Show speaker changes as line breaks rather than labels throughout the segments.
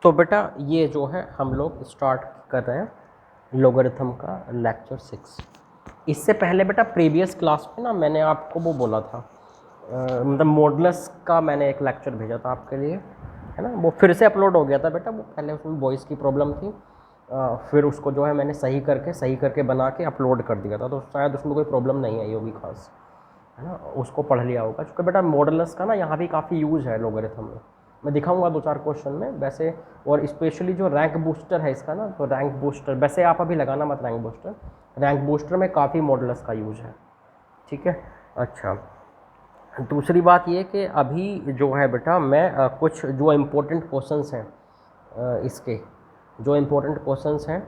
तो बेटा ये जो है हम लोग स्टार्ट कर रहे हैं लोगरिथम का लेक्चर 6। इससे पहले बेटा प्रीवियस क्लास में ना मैंने आपको वो बोला था, मतलब मॉडुलस का मैंने एक लेक्चर भेजा था आपके लिए, है ना। वो फिर से अपलोड हो गया था बेटा, वो पहले उसमें वॉइस की प्रॉब्लम थी, फिर उसको जो है मैंने सही करके बना के अपलोड कर दिया था, तो शायद उसमें कोई प्रॉब्लम नहीं आई होगी खास, है ना। उसको पढ़ लिया होगा, क्योंकि बेटा मॉडुलस का ना यहाँ भी काफ़ी यूज़ है लोगरिथम में। मैं दिखाऊंगा 2-4 क्वेश्चन में वैसे, और स्पेशली जो रैंक बूस्टर है इसका ना, तो रैंक बूस्टर वैसे आप अभी लगाना मत, रैंक बूस्टर में काफ़ी मॉडुलस का यूज़ है, ठीक है। अच्छा, दूसरी बात ये कि अभी जो है बेटा मैं कुछ जो इम्पोर्टेंट क्वेश्चंस हैं इसके, जो इम्पोर्टेंट क्वेश्चंस हैं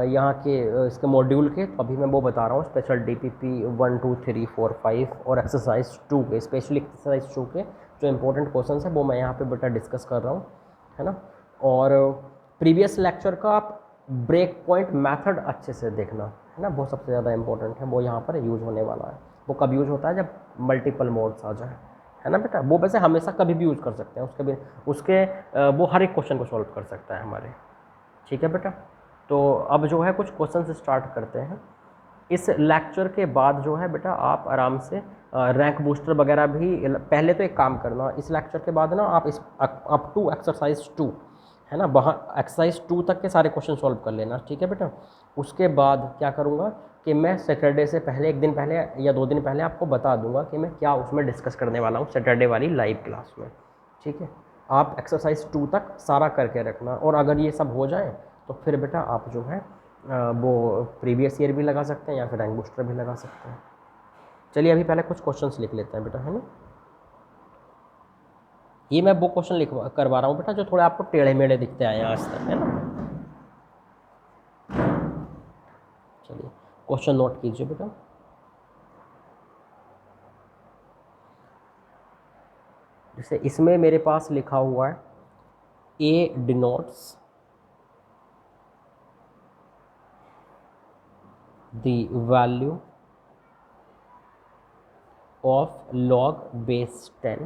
यहाँ के इसके मॉड्यूल के, तो अभी मैं वो बता रहा हूँ। स्पेशल DPP 1 2 3 4 5 और एक्सरसाइज 2 के, स्पेशली एक्सरसाइज 2 के जो इम्पोर्टेंट क्वेश्चंस हैं वो मैं यहाँ पे बेटा डिस्कस कर रहा हूँ, है ना। और प्रीवियस लेक्चर का आप ब्रेक पॉइंट मैथड अच्छे से देखना, है ना, वो सबसे ज़्यादा इंपॉर्टेंट है, वो यहाँ पर यूज़ होने वाला है। वो कब यूज़ होता है, जब मल्टीपल मोड्स आ जाए, है ना बेटा। वो वैसे हमेशा कभी भी यूज़ कर सकते हैं, उसके भी उसके वो हर एक क्वेश्चन को सॉल्व कर सकता है हमारे, ठीक है बेटा। तो अब जो है कुछ क्वेश्चन स्टार्ट करते हैं। इस लेक्चर के बाद जो है बेटा आप आराम से रैंक बूस्टर वगैरह भी, पहले तो एक काम करना, इस लेक्चर के बाद ना आप इस अप टू एक्सरसाइज 2, है ना, वहाँ एक्सरसाइज 2 तक के सारे क्वेश्चन सॉल्व कर लेना, ठीक है बेटा। उसके बाद क्या करूँगा कि मैं सैटरडे से पहले, एक दिन पहले या 2 दिन पहले आपको बता दूंगा कि मैं क्या उसमें डिस्कस करने वाला हूँ सैटरडे वाली लाइव क्लास में, ठीक है। आप एक्सरसाइज 2 तक सारा करके रखना, और अगर ये सब हो जाए तो फिर बेटा आप जो है वो प्रीवियस ईयर भी लगा सकते हैं या फिर रैंक बूस्टर भी लगा सकते हैं। चलिए अभी पहले कुछ क्वेश्चंस लिख लेते हैं बेटा, है ना। ये मैं वो क्वेश्चन लिखवा करवा रहा हूँ बेटा जो थोड़े आपको टेढ़े मेढ़े दिखते आए हैं आज तक, है ना। चलिए क्वेश्चन नोट कीजिए बेटा। जैसे इसमें मेरे पास लिखा हुआ है, A denotes the value of log base 10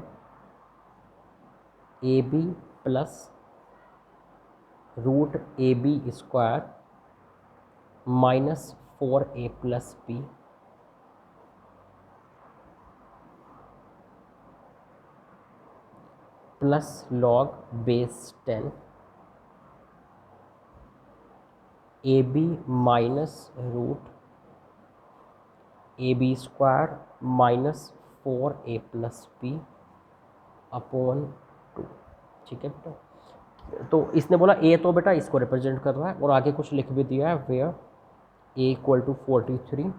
AB plus root AB square minus 4A plus B plus log base 10 AB minus root AB square minus 4A plus B upon 2, ठीक है बेटा। तो इसने बोला ए तो बेटा इसको रिप्रेजेंट कर रहा है, और आगे कुछ लिख भी दिया है, where a equal to 43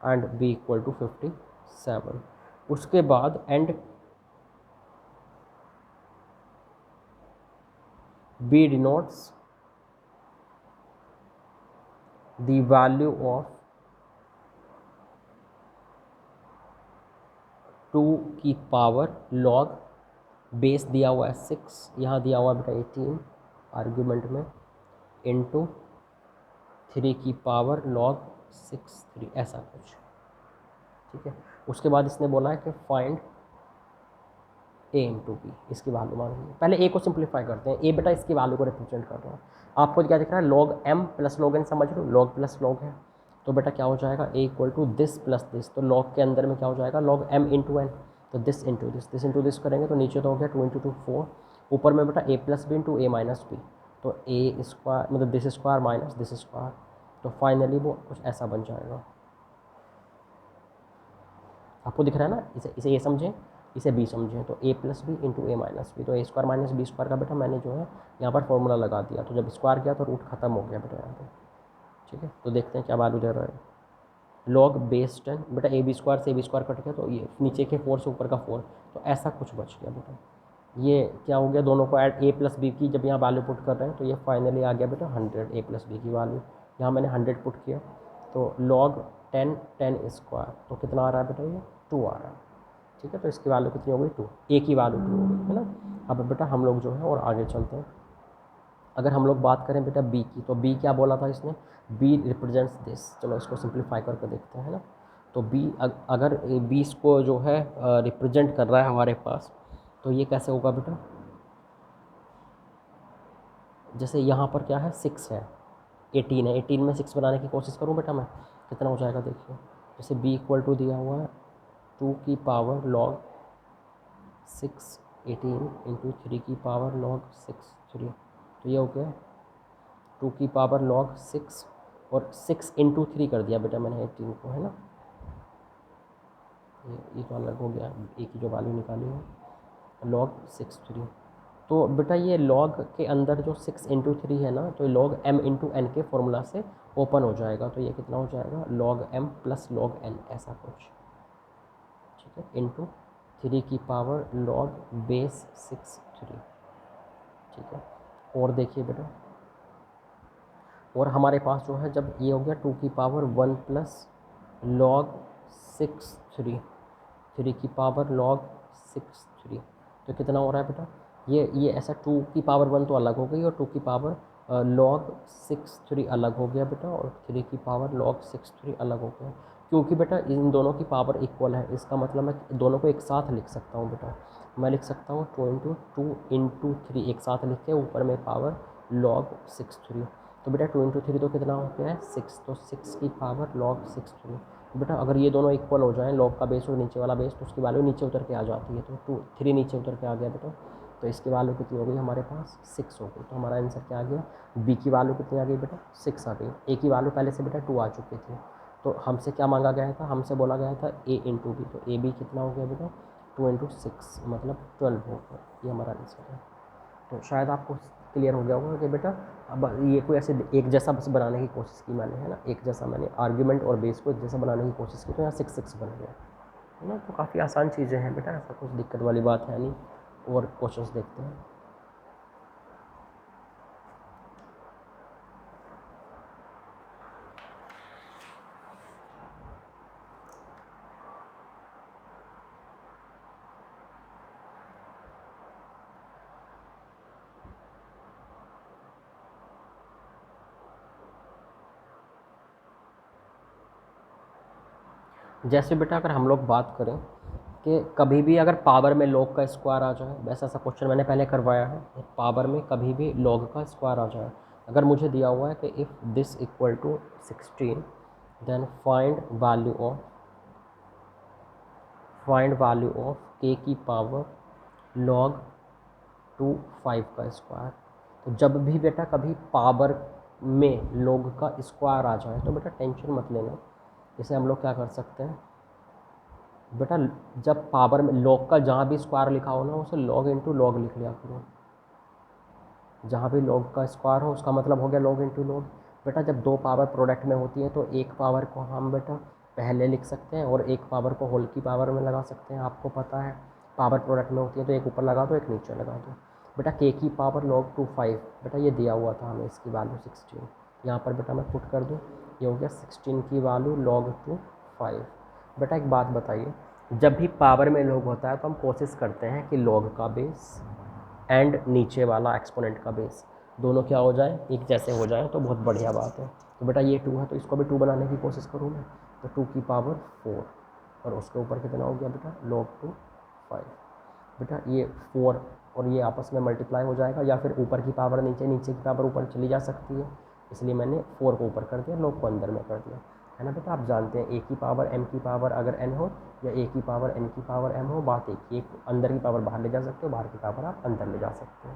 and b equal to 57। उसके बाद and b denotes the value of 2 की पावर लॉग बेस दिया हुआ है 6, यहाँ दिया हुआ है बेटा 18 आर्ग्यूमेंट में, इनटू 3 की पावर लॉग 6 3, ऐसा कुछ, ठीक है। उसके बाद इसने बोला है कि फाइंड ए इंटू बी, इसकी वैल्यू मालूम है। पहले ए को सिंप्लीफाई करते हैं। ए बेटा इसकी वैल्यू को रिप्रेजेंट कर रहा है। आपको क्या दिख रहा है, log m plus log n, समझ लो लॉग प्लस लॉग है, तो बेटा क्या हो जाएगा, A equal to this plus this, तो लॉग के अंदर में क्या हो जाएगा, लॉग एम इंटू एन, तो दिस इंटू दिस करेंगे तो नीचे तो हो गया 2 इंटू 2 4, ऊपर में बेटा ए प्लस बी इंटू ए माइनस बी, तो ए स्क्वायर मतलब this square minus this square, तो फाइनली वो कुछ ऐसा बन जाएगा। आपको दिख रहा है ना, इसे ए समझें, इसे बी समझें, तो ए प्लस बी इंटू ए माइनस बी, तो ए स्क्वायर माइनस बी स्क्वायर का बेटा मैंने जो है यहाँ पर फॉर्मूला लगा दिया, तो जब स्क्वायर किया तो रूट खत्म हो गया बेटा यहाँ पे, ठीक है। तो देखते हैं क्या वैल्यू दे रहा है, लॉग बेस 10 बेटा ए बी स्क्वायर से ए बी स्क्वायर कट गया, तो ये नीचे के 4 से ऊपर का 4, तो ऐसा कुछ बच गया बेटा। ये क्या हो गया, दोनों को ऐड ए प्लस बी की जब यहाँ वैल्यू पुट कर रहे हैं तो ये फाइनली आ गया बेटा 100, ए प्लस बी की वैल्यू यहाँ मैंने 100 पुट किया, तो लॉग 10 स्क्वायर, तो कितना आ रहा है बेटा, ये 2 आ रहा है, ठीक है। तो इसकी वैल्यू कितनी हो गई, 2, ए की वैल्यू 2 हो गई, है ना। अब बेटा हम लोग जो है और आगे चलते हैं। अगर हम लोग बात करें बेटा बी की, तो बी क्या बोला था इसने, बी रिप्रेजेंट्स दिस, चलो इसको सिंप्लीफाई करके देखते हैं, है ना। तो बी अगर बी को जो है रिप्रेजेंट कर रहा है हमारे पास, तो ये कैसे होगा बेटा, जैसे यहाँ पर क्या है 6 है, 18 है, 18 में 6 बनाने की कोशिश करूँ बेटा मैं, कितना हो जाएगा देखिए। जैसे b इक्वल टू दिया हुआ है 2 की पावर log 6 18 इंटू 3 की पावर log 6 3, तो ये हो गया 2 की पावर log 6 और 6 इंटू 3 कर दिया बेटा मैंने 18 को, है ना। ये तो अलग हो गया, ए की जो वैल्यू निकाली है log 6 3। तो बेटा ये log के अंदर जो 6 इंटू 3 है ना, तो log m इंटू एन के फॉर्मूला से ओपन हो जाएगा, तो ये कितना हो जाएगा log m plus log n ऐसा कुछ, ठीक है, इंटू 3 की पावर log बेस 6 3, ठीक है। और देखिए बेटा, और हमारे पास जो है जब ये हो गया 2 की पावर 1 प्लस log 6 3, 3 की पावर log 6 3, तो कितना हो रहा है बेटा, ये ऐसा 2 की पावर 1 तो अलग हो गई और 2 की पावर log 6 3 अलग हो गया बेटा, और 3 की पावर log 6 3 अलग हो गया, क्योंकि बेटा इन दोनों की पावर इक्वल है, इसका मतलब मैं दोनों को एक साथ लिख सकता हूँ बेटा। मैं लिख सकता हूँ 2 इंटू 3 एक साथ लिख के ऊपर में पावर log 6 3, तो बेटा 2 इंटू 3 तो कितना हो गया है 6, तो 6 की पावर log 6 3। बेटा अगर ये दोनों इक्वल हो जाएं, log का बेस और नीचे वाला बेस, तो उसकी वैल्यू नीचे उतर के आ जाती है, तो 3 नीचे उतर के आ गया बेटा, तो इसकी वैल्यू कितनी हो गई हमारे पास 6 हो गई, तो हमारा आंसर क्या आ गया, बी की वैल्यू कितनी आ गई बेटा 6 आ गई। ए की वैल्यू पहले से बेटा 2 आ चुकी थी, तो हमसे क्या मांगा गया था, हमसे बोला गया था ए इंटू बी, तो ए बी कितना हो गया बेटा 2 इंटू 6 मतलब 12 हो गया, ये हमारा आंसर है। तो शायद आपको क्लियर हो गया होगा कि बेटा अब ये कोई ऐसे एक जैसा बस बनाने की कोशिश की मैंने, है ना, एक जैसा मैंने आर्ग्यूमेंट और बेस को एक जैसा बनाने की कोशिश की, तो यहाँ 6 बन गया, है ना। तो काफ़ी आसान चीज़ें हैं बेटा, ऐसा कुछ दिक्कत वाली बात है नहीं। और क्वेश्चंस देखते हैं। जैसे बेटा अगर हम लोग बात करें कि कभी भी अगर पावर में log का स्क्वायर आ जाए, वैसा सा क्वेश्चन मैंने पहले करवाया है, पावर में कभी भी log का स्क्वायर आ जाए, अगर मुझे दिया हुआ है कि if this equal to 16 then find value of k की पावर log 2 5 का स्क्वायर। तो जब भी बेटा कभी पावर में log का स्क्वायर आ जाए, तो बेटा टेंशन मत लेना, इसे हम लोग क्या कर सकते हैं बेटा, जब पावर में log का जहाँ भी स्क्वायर लिखा हो ना, उसे log इंटू लॉग लिख लिया करो। जहाँ भी log का स्क्वायर हो उसका मतलब हो गया log इंटू लॉग। बेटा जब दो पावर प्रोडक्ट में होती है तो एक पावर को हम बेटा पहले लिख सकते हैं और एक पावर को होल की पावर में लगा सकते हैं। आपको पता है पावर प्रोडक्ट में होती है तो एक ऊपर लगा दो एक नीचे लगा दो। बेटा k की पावर log 2 5, बेटा ये दिया हुआ था हमें, इसकी वैल्यू 16, यहाँ पर बेटा मैं पुट कर दूँ, ये हो गया 16 की वैल्यू log 2 5। बेटा एक बात बताइए, जब भी पावर में log होता है तो हम कोशिश करते हैं कि log का बेस एंड नीचे वाला एक्सपोनेंट का बेस दोनों क्या हो जाए, एक जैसे हो जाए, तो बहुत बढ़िया बात है। तो बेटा ये 2 है तो इसको भी 2 बनाने की कोशिश करूँ मैं, तो 2 की पावर 4 और उसके ऊपर कितना हो गया बेटा log 2 5। बेटा ये 4 और ये आपस में मल्टीप्लाई हो जाएगा, या फिर ऊपर की पावर नीचे, नीचे की पावर ऊपर चली जा सकती है, इसलिए मैंने 4 को ऊपर कर दिया, log को अंदर में कर दिया, है ना बेटा। आप जानते हैं a की पावर m की पावर अगर n हो या a की पावर n की पावर m हो, बात एक ही, एक अंदर की पावर बाहर ले जा सकते हो, बाहर की पावर आप अंदर ले जा सकते हो।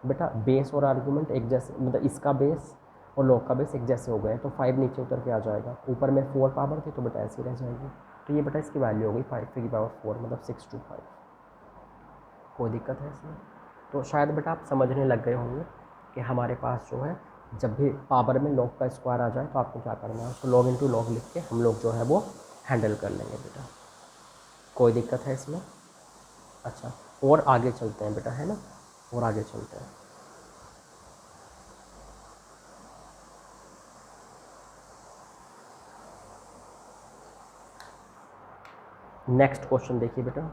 बेटा बेस और आर्गूमेंट एक जैसे, मतलब इसका बेस और log का बेस एक जैसे हो गए तो 5 नीचे उतर के आ जाएगा, ऊपर में 4 पावर थी तो बेटा ऐसी रह जाएगी। तो ये बेटा इसकी वैल्यू हो गई 5 की पावर 4 मतलब 625। कोई दिक्कत है इसमें? तो शायद बेटा आप समझने लग गए होंगे कि हमारे पास जो है जब भी पावर में log का स्क्वायर आ जाए तो आपको क्या करना है, उसको log इंटू लॉग लिख के हम लोग जो है वो हैंडल कर लेंगे बेटा। कोई दिक्कत है इसमें? अच्छा, और आगे चलते हैं बेटा, है ना, और आगे चलते हैं। नेक्स्ट क्वेश्चन देखिए बेटा,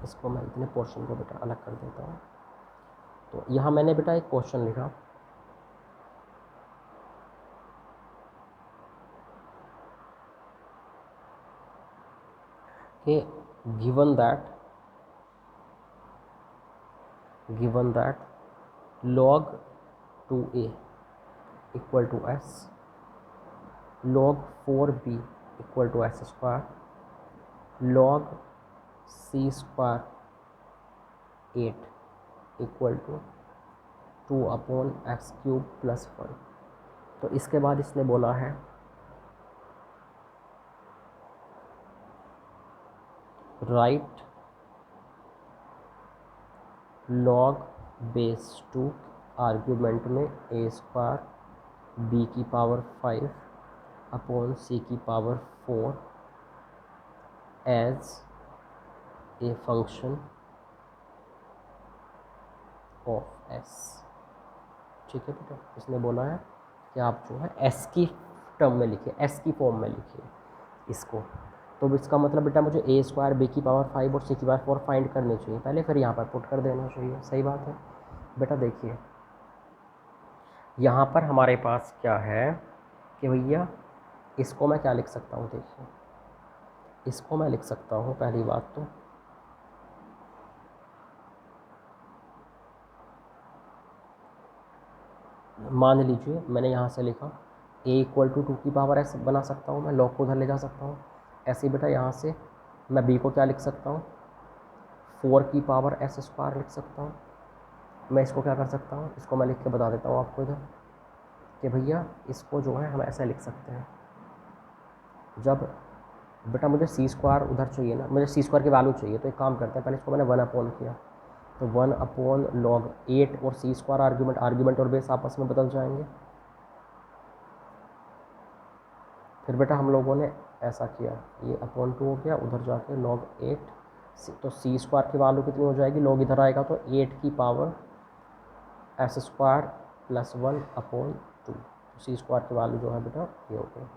इसको मैं इतने पोर्शन को बेटा अलग कर देता हूँ। तो यहाँ मैंने बेटा एक क्वेश्चन लिखा कि given that log 2a equal to s, log 4b equal to s square, log c square 8 equal to 2 upon x cube plus 1। तो इसके बाद इसने बोला है राइट लॉग बेस 2 आर्ग्यूमेंट में ए स्क्वायर बी की पावर 5 अपॉन सी की power 4 as a function of s. ठीक है बेटा, इसने बोला है कि आप जो है एस की टर्म में लिखिए, एस की फॉर्म में लिखिए इसको। तो इसका मतलब बेटा मुझे ए स्क्वायर बी की पावर 5 और सी की पावर 4 फाइंड करनी चाहिए पहले, फिर यहाँ पर पुट कर देना चाहिए। सही बात है बेटा। देखिए यहाँ पर हमारे पास क्या है कि भैया इसको मैं क्या लिख सकता हूँ, देखिए इसको मैं लिख सकता हूँ पहली बात तो मान लीजिए मैंने यहाँ से लिखा a इक्वल टू 2 की पावर एस बना सकता हूँ, मैं लॉग को उधर ले जा सकता हूँ। ऐसे ही बेटा यहाँ से मैं b को क्या लिख सकता हूँ, 4 की पावर एस स्क्वायर लिख सकता हूँ। मैं इसको क्या कर सकता हूँ, इसको मैं लिख के बता देता हूँ आपको इधर कि भैया इसको जो है हम ऐसे लिख सकते हैं। जब बेटा मुझे सी स्क्वायर उधर चाहिए ना, मुझे सी स्क्वायर की वैल्यू चाहिए, तो एक काम करते हैं पहले इसको मैंने 1 अपॉन किया, तो 1 अपॉन लॉग 8 और सी स्क्वायर आर्ग्यूमेंट और बेस आपस में बदल जाएंगे। फिर बेटा हम लोगों ने ऐसा किया, ये अपॉन 2 हो गया, उधर जाके लॉग 8 तो सी स्क्वायर की वैल्यू कितनी हो जाएगी, लॉग इधर आएगा तो 8 की power S square plus 1 upon 2। तो सी स्क्वायर की वैल्यू जो है बेटा ये हो गई।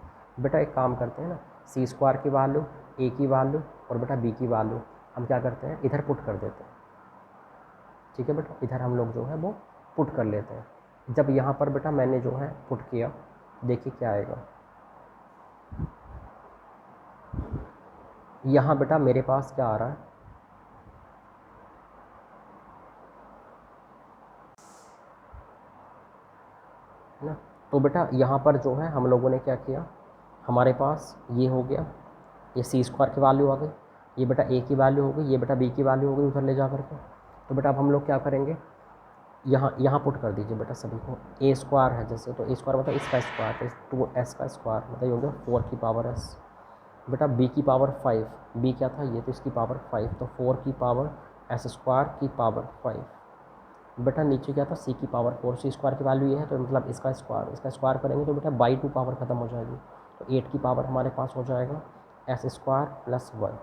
बेटा एक काम करते हैं ना, सी स्क्वायर की वैल्यू, ए की वैल्यू और बेटा बी की वैल्यू हम क्या करते हैं इधर पुट कर देते हैं। ठीक है बेटा, इधर हम लोग जो है वो पुट कर लेते हैं। जब यहाँ पर बेटा मैंने जो है पुट किया, देखिए क्या आएगा। यहाँ बेटा मेरे पास क्या आ रहा है, ना, तो बेटा यहाँ पर जो है हम लोगों ने क्या किया, हमारे पास ये हो गया, ये सी स्क्वायर की वैल्यू आ गई, ये बेटा ए की वैल्यू हो गई, ये बेटा बी की वैल्यू हो गई उधर ले जा करके। तो बेटा अब हम लोग क्या करेंगे, यहाँ पुट कर दीजिए बेटा सभी को। ए स्क्वायर है जैसे, तो ए स्क्वायर मतलब इसका स्क्वायर, तो 2s का स्क्वायर मतलब ये हो गया 4 की पावर एस। बेटा बी की पावर 5, बी क्या था ये, तो इसकी पावर 5, तो 4 की पावर एस स्क्वायर की पावर 5। बेटा नीचे क्या था, सी की पावर 4, सी स्क्वायर की वैल्यू ये है तो मतलब इसका स्क्वायर करेंगे तो बेटा बाई 2 पावर ख़त्म हो जाएगी, तो 8 की पावर हमारे पास हो जाएगा एस स्क्वायर प्लस 1।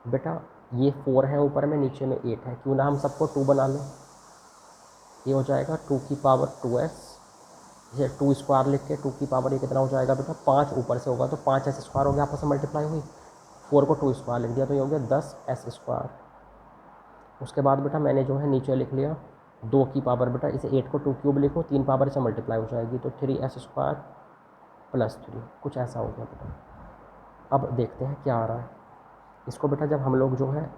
बेटा ये 4 है ऊपर में, नीचे में 8 है, क्यों ना हम सबको 2 बना लें। ये हो जाएगा 2 की पावर 2s, ये 2 स्क्वायर लिख के 2 की पावर ये कितना हो जाएगा बेटा 5 ऊपर से होगा तो 5 एस स्क्वायर हो गया, आपस में मल्टीप्लाई हुई, 4 को 2 स्क्वायर लिख दिया तो ये हो गया 10 एस स्क्वायर। उसके बाद बेटा मैंने जो है नीचे लिख लिया 2 की पावर, बेटा इसे 8 को 2 क्यूब लिखो, 3 पावर से मल्टीप्लाई हो जाएगी तो 3s स्क्वायर प्लस 3, कुछ ऐसा हो गया बेटा। अब देखते हैं क्या आ रहा है इसको। बेटा जब हम लोग जो है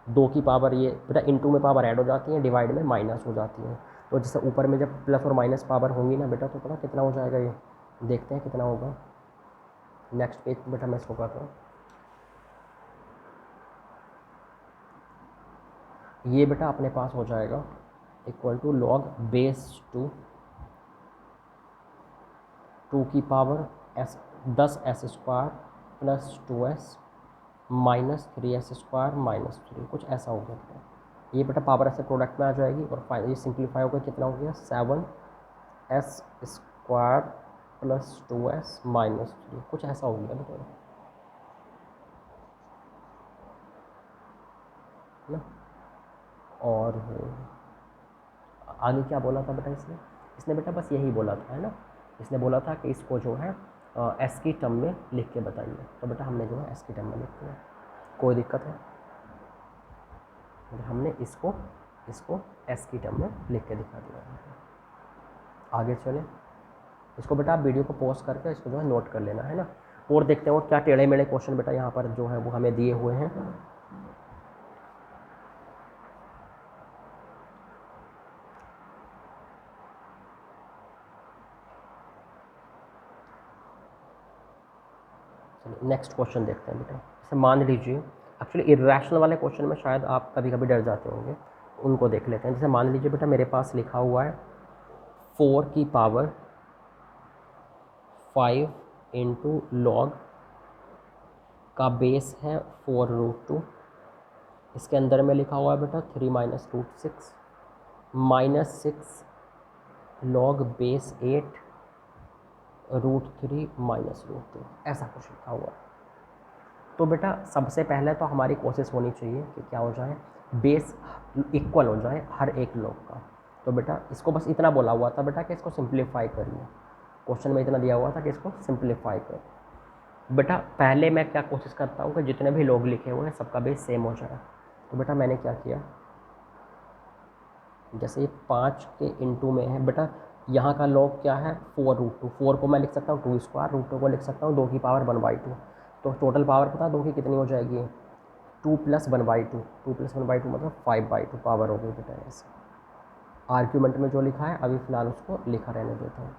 2 की पावर, ये बेटा इंटू में पावर ऐड हो जाती है, डिवाइड में माइनस हो जाती है, तो जैसे ऊपर में जब प्लस और माइनस पावर होंगी ना बेटा, तो पता कितना हो जाएगा, ये देखते हैं कितना होगा। नेक्स्ट पेज बेटा मैं इसको करता हूँ, ये बेटा अपने पास हो जाएगा इक्वल टू लॉग बेस 2 की power S 10 S square plus 2s minus 3s square minus 3, कुछ ऐसा हो गया बेटा। ये बेटा पावर ऐसे प्रोडक्ट में आ जाएगी और फाइनल ये सिंप्लीफाई होकर कितना हो गया 7s square plus 2s minus 3, कुछ ऐसा हो गया बेटा ना। और आगे क्या बोला था बेटा इसने, इसने बेटा बस यही बोला था, है ना, इसने बोला था कि इसको जो है एस की टर्म में लिख के बताइए, तो बेटा हमने जो है एस की टर्म में लिख दिया। कोई दिक्कत है, हमने इसको एस की टर्म में लिख के दिखा दिया। आगे चले, इसको बेटा आप वीडियो को पॉज करके इसको जो है नोट कर लेना, है ना। और देखते हैं और क्या टेढ़े मेढ़े क्वेश्चन बेटा यहाँ पर जो है वो हमें दिए हुए हैं। चलिए नेक्स्ट क्वेश्चन देखते हैं बेटा। जैसे मान लीजिए, एक्चुअली इरेशनल वाले क्वेश्चन में शायद आप कभी कभी डर जाते होंगे, उनको देख लेते हैं। जैसे मान लीजिए बेटा मेरे पास लिखा हुआ है 4 की पावर 5 इंटू लॉग का बेस है 4√2। इसके अंदर में लिखा हुआ है बेटा 3 minus root 6 minus 6 log base 8 √3 minus √2, ऐसा कुछ लिखा हुआ है। तो बेटा सबसे पहले तो हमारी कोशिश होनी चाहिए कि क्या हो जाए, बेस इक्वल हो जाए हर एक लॉग का। तो बेटा इसको बस इतना बोला हुआ था बेटा कि इसको सिंप्लीफाई करिए, क्वेश्चन में इतना दिया हुआ था कि इसको सिंप्लीफाई कर। बेटा पहले मैं क्या कोशिश करता हूँ कि जितने भी लॉग लिखे हुए हैं सबका बेस सेम हो जाए। तो बेटा मैंने क्या किया, जैसे ये 5 के इंटू में है बेटा, यहाँ का लॉग क्या है 4√2, 4 को मैं लिख सकता हूँ 2 स्क्वायर, √2 को लिख सकता हूँ 2 की पावर 1/2। तो टोटल पावर पता 2 की कितनी हो जाएगी, 2 + 1/2, 2 + 1/2 मतलब 5/2 पावर हो गई बेटा। ऐसे आर्ग्यूमेंट में जो लिखा है अभी फ़िलहाल उसको लिखा रहने देता हूँ।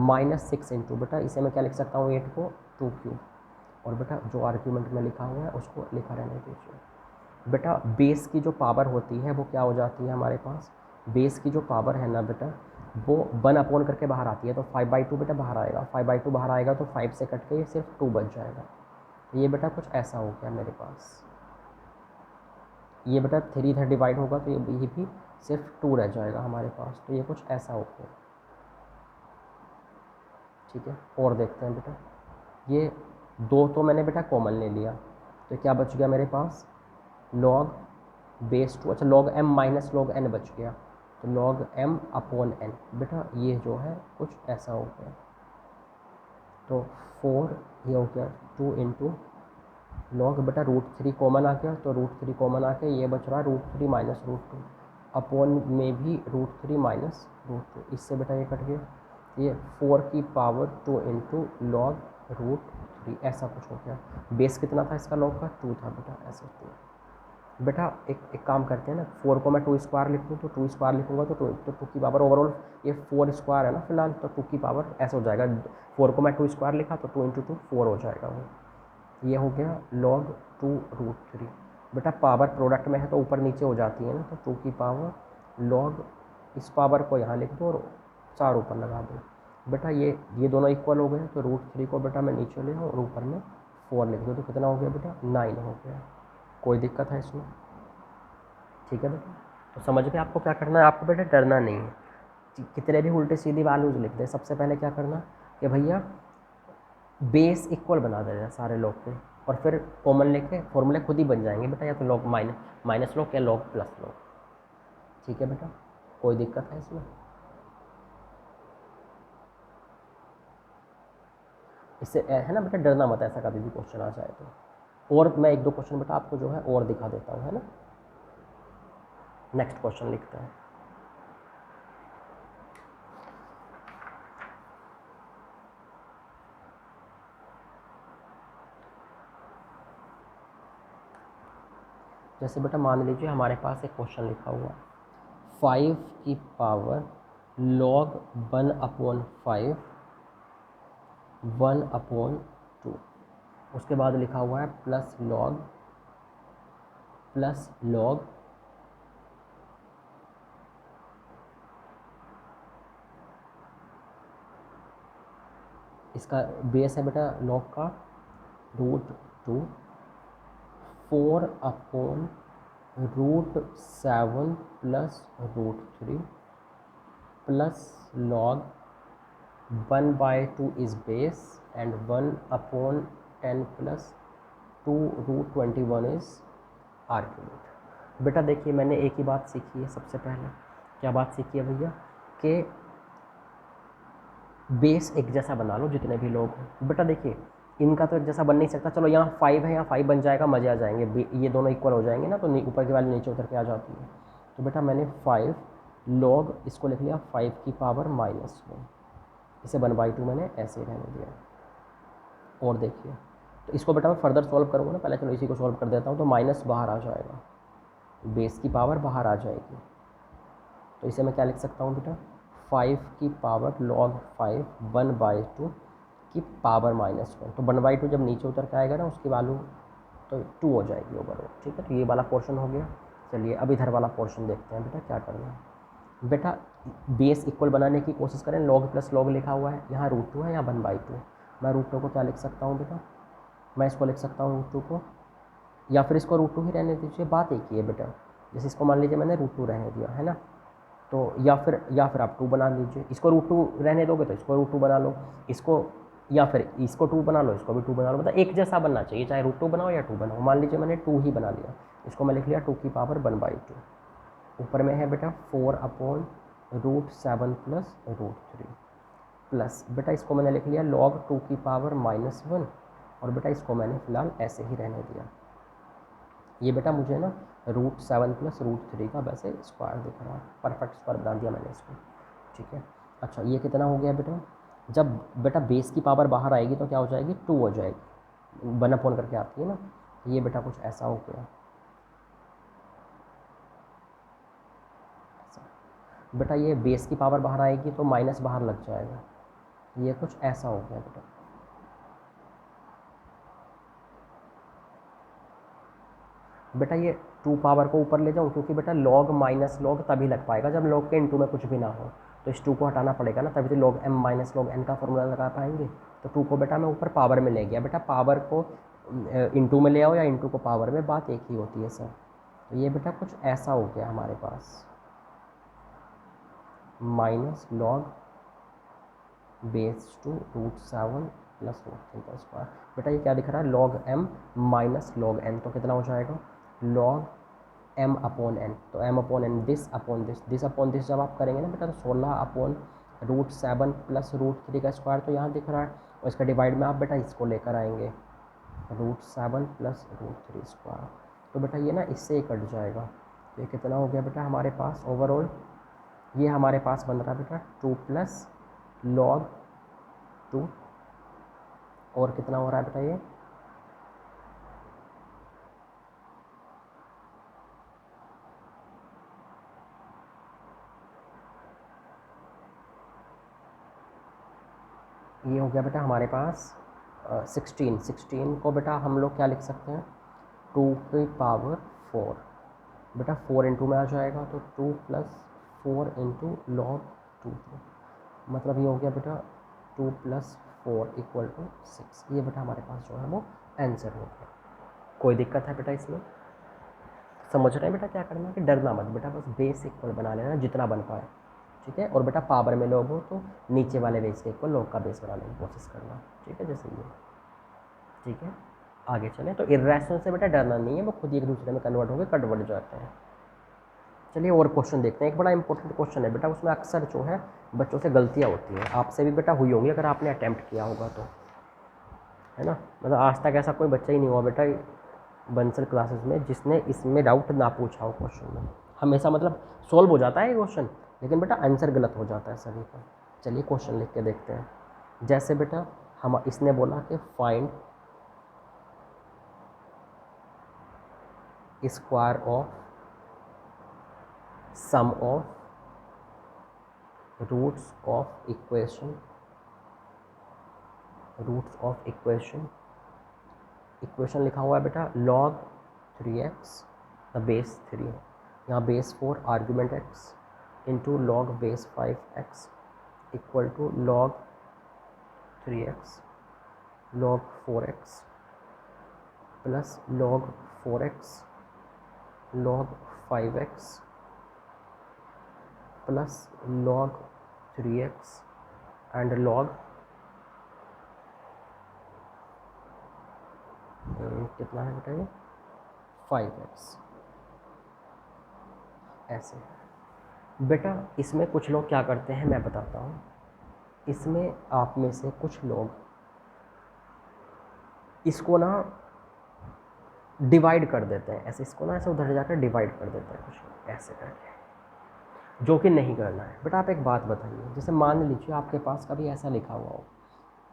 -6 इंटू बेटा इसे मैं क्या लिख सकता हूँ 8 को 2³ और बेटा जो आर्ग्यूमेंट में लिखा हुआ है उसको लिखा रहने दीजिए। बेटा बेस की जो पावर होती है वो क्या हो जाती है हमारे पास, बेस की जो पावर है ना बेटा वो 1 अपॉन करके बाहर आती है। तो 5/2 बेटा बाहर आएगा, 5/2 बाहर आएगा तो 5 से कट के ये सिर्फ 2 बच जाएगा। तो ये बेटा कुछ ऐसा हो गया मेरे पास। ये बेटा 3 इधर डिवाइड होगा तो ये भी सिर्फ 2 रह जाएगा हमारे पास। तो ये कुछ ऐसा हो गया, ठीक है। और देखते हैं बेटा, ये 2 तो मैंने बेटा कॉमन ले लिया, तो क्या बच गया मेरे पास log बेस 2, अच्छा log m minus log n बच गया। तो log m अपॉन n बेटा ये जो है कुछ ऐसा हो गया। तो 4 ये हो गया 2 इंटू लॉग बेटा √3 कॉमन आ गया, तो √3 कॉमन आके ये बच रहा है √3 माइनस √2 अपॉन में भी √3 माइनस √2, इससे बेटा ये कट गया। ये 4 की पावर 2 इंटू लॉग √3 ऐसा कुछ हो गया। बेस कितना था इसका लॉग का 2 था बेटा, ऐसे 2। बेटा एक काम करते हैं ना, 4 को मैं 2 स्क्वायर लिख दूँ तो 2 स्क्वायर लिखूँगा तो 2 की पावर ओवरऑल ये 4 स्क्वायर है ना फिलहाल, तो 2 की पावर ऐसा हो जाएगा। 4 को मैं 2 स्क्वायर लिखा तो 2 इंटू 2 4 हो जाएगा वो। ये हो गया log 2√3। बेटा पावर प्रोडक्ट में है तो ऊपर नीचे हो जाती है ना, तो 2 की पावर log इस पावर को यहाँ लिख दो और 4 ऊपर लगा दो। बेटा ये दोनों इक्वल हो गए, तो √3 को बेटा मैं नीचे ले और ऊपर में 4 लिख दो, तो कितना हो गया बेटा 9 हो गया। कोई दिक्कत है इसमें, ठीक है बेटा। तो समझ गए आपको क्या करना है, आपको बेटा डरना नहीं है। कितने भी उल्टे सीधी वैल्यूज लिख दे, सबसे पहले क्या करना कि भैया बेस इक्वल बना देना सारे लॉग के, और फिर कॉमन लेके फॉर्मूले खुद ही बन जाएंगे बेटा, या तो लॉग माइनस लॉग या लॉग प्लस लॉग, ठीक है बेटा। कोई दिक्कत है इसमें, इससे है ना बेटा डरना मत, ऐसा कभी भी क्वेश्चन आ जाए तो। और मैं 1-2 क्वेश्चन बेटा आपको जो है और दिखा देता हूँ, है ना। नेक्स्ट क्वेश्चन लिखते हैं। जैसे बेटा मान लीजिए हमारे पास एक क्वेश्चन लिखा हुआ 5 की पावर log 1/5 1/2, उसके बाद लिखा हुआ है प्लस लॉग इसका बेस है बेटा लॉग का √2 4/√7 plus √3 plus log 1/2 is base and 1/10 plus 2√21 is argument. बेटा देखिए मैंने एक ही बात सीखी है सबसे पहले, क्या बात सीखी है भैया, कि बेस एक जैसा बना लो जितने भी लोग हों। बेटा देखिए इनका तो एक जैसा बन नहीं सकता, चलो यहाँ 5 है, यहाँ 5 बन जाएगा, मजे आ जाएंगे, ये दोनों इक्वल हो जाएंगे ना, तो ऊपर की वैल्यू नीचे उतर के आ जाती है। तो बेटा मैंने 5 log इसको लिख लिया 5 की पावर -1, इसे 1/2 मैंने ऐसे रहने दिया। और देखिए, तो इसको बेटा मैं फर्दर सॉल्व करूँगा ना, पहले चलो इसी को सॉल्व कर देता हूँ। तो माइनस बाहर आ जाएगा, बेस की पावर बाहर आ जाएगी, तो इसे मैं क्या लिख सकता हूँ बेटा, 5 की पावर log 5 1/2 की पावर -1। तो 1/2 जब नीचे उतर के आएगा ना, उसकी वैल्यू तो 2 हो जाएगी ओवरऑल। ठीक है, तो ये वाला पोर्शन हो गया। चलिए अब इधर वाला पोर्शन देखते हैं बेटा क्या करना है। बेटा बेस इक्वल बनाने की कोशिश करें, log प्लस log लिखा हुआ है, यहाँ √2 है, यहाँ 1/2। मैं √2 को क्या लिख सकता हूँ बेटा, मैं इसको लिख सकता हूँ √2 को, या फिर इसको √2 ही रहने दीजिए, बात एक ही है बेटा। जैसे इसको मान लीजिए मैंने √2 रहने दिया है ना, तो या फिर आप 2 बना लीजिए। इसको √2 रहने दोगे तो इसको √2 बना लो, इसको या फिर इसको 2 बना लो, इसको भी 2 बना लो। मतलब एक जैसा बनना चाहिए, चाहे √2 बनाओ या 2 बनाओ। मान लीजिए मैंने 2 ही बना लिया, इसको मैं लिख लिया 2 की पावर 1/2। ऊपर में है बेटा 4/√7 प्लस √3 प्लस बेटा इसको मैंने लिख लिया log 2 की पावर -1, और बेटा इसको मैंने फिलहाल ऐसे ही रहने दिया। ये बेटा मुझे ना √7 प्लस √3 का वैसे स्क्वायर दिख रहा है, परफेक्ट स्क्वायर बना दिया मैंने इसको। ठीक है, अच्छा ये कितना हो गया बेटा, जब बेटा बेस की पावर बाहर आएगी तो क्या हो जाएगी, 2 हो जाएगी, 1/4 करके आती है ना। ये बेटा कुछ ऐसा हो गया, बेटा ये बेस की पावर बाहर आएगी तो माइनस बाहर लग जाएगा, ये कुछ ऐसा हो गया बेटा। बेटा ये 2 पावर को ऊपर ले जाऊँ, क्योंकि बेटा log माइनस log तभी लग पाएगा जब log के इनटू में कुछ भी ना हो, तो इस 2 को हटाना पड़ेगा ना, तभी तो log m minus log n का फॉर्मूला लगा पाएंगे। तो 2 को बेटा मैं ऊपर पावर में ले गया, बेटा पावर को इनटू में ले आओ या इनटू को पावर में, बात एक ही होती है सर। तो ये बेटा कुछ ऐसा हो गया हमारे पास, माइनस log बेस 2 √7 प्लस √3 का स्क्वायर। बेटा ये क्या दिख रहा है, log m minus log n, तो कितना हो जाएगा, log m/n। तो m/n दिस अपॉन दिस जब आप करेंगे ना बेटा, तो 16/√7 प्लस √3 का स्क्वायर तो यहाँ दिख रहा है, और इसका डिवाइड में आप बेटा इसको लेकर आएंगे, √7 प्लस √3 स्क्वायर। तो बेटा ये ना इससे ही कट जाएगा, तो ये कितना हो गया बेटा हमारे पास ओवरऑल, ये हमारे पास बन रहा है बेटा 2 प्लस log 2, और कितना हो रहा है बेटा ये हो गया बेटा हमारे पास 16 को बेटा हम लोग क्या लिख सकते हैं, 2 की पावर 4। बेटा 4 इंटू में आ जाएगा, तो 2 प्लस 4 इंटू log 2, मतलब ये हो गया बेटा 2 प्लस 4 इक्वल टू 6। ये बेटा हमारे पास जो है वो आंसर हो गया। कोई दिक्कत है बेटा इसमें, समझ रहे हैं बेटा क्या करना है, कि डरना मत बेटा, बस बेस इक्वल बना लेना जितना बन पाए। ठीक है, और बेटा पावर में लोग हो तो नीचे वाले बेस के इक्वल लॉग का बेस बनाने की कोशिश करना। ठीक है, जैसे ये, ठीक है, आगे चलें। तो इर्रेशनल से बेटा डरना नहीं है, वो खुद ही एक दूसरे में कन्वर्ट होकर कन्वर्ट जाते हैं। चलिए और क्वेश्चन देखते हैं। एक बड़ा इंपॉर्टेंट क्वेश्चन है बेटा, उसमें अक्सर जो है बच्चों से गलतियाँ होती हैं, आपसे भी बेटा हुई होंगी अगर आपने अटैम्प्ट किया होगा तो, है ना। मतलब आज तक ऐसा कोई बच्चा ही नहीं हुआ बेटा बंसल क्लासेस में जिसने इसमें डाउट ना पूछा हो क्वेश्चन में। हमेशा मतलब सॉल्व हो जाता है ये क्वेश्चन, लेकिन बेटा आंसर गलत हो जाता है सभी का। चलिए क्वेश्चन लिख के देखते हैं। जैसे बेटा हम इसने बोला कि find square of sum of roots of equation, equation लिखा हुआ है बेटा log 3x द बेस 3 है, यहाँ base 4 argument x into log base 5x equal to log 3x log 4x plus log 4x log 5x plus log 3x and log कितना है बेटा ये 5x। ऐसे बेटा इसमें कुछ लोग क्या करते हैं मैं बताता हूँ। इसमें आप में से कुछ लोग इसको ना डिवाइड कर देते हैं, ऐसे इसको ना ऐसे उधर जाकर डिवाइड कर देते हैं कुछ लोग ऐसे करके, जो कि नहीं करना है बेटा। आप एक बात बताइए, जैसे मान लीजिए आपके पास कभी ऐसा लिखा हुआ हो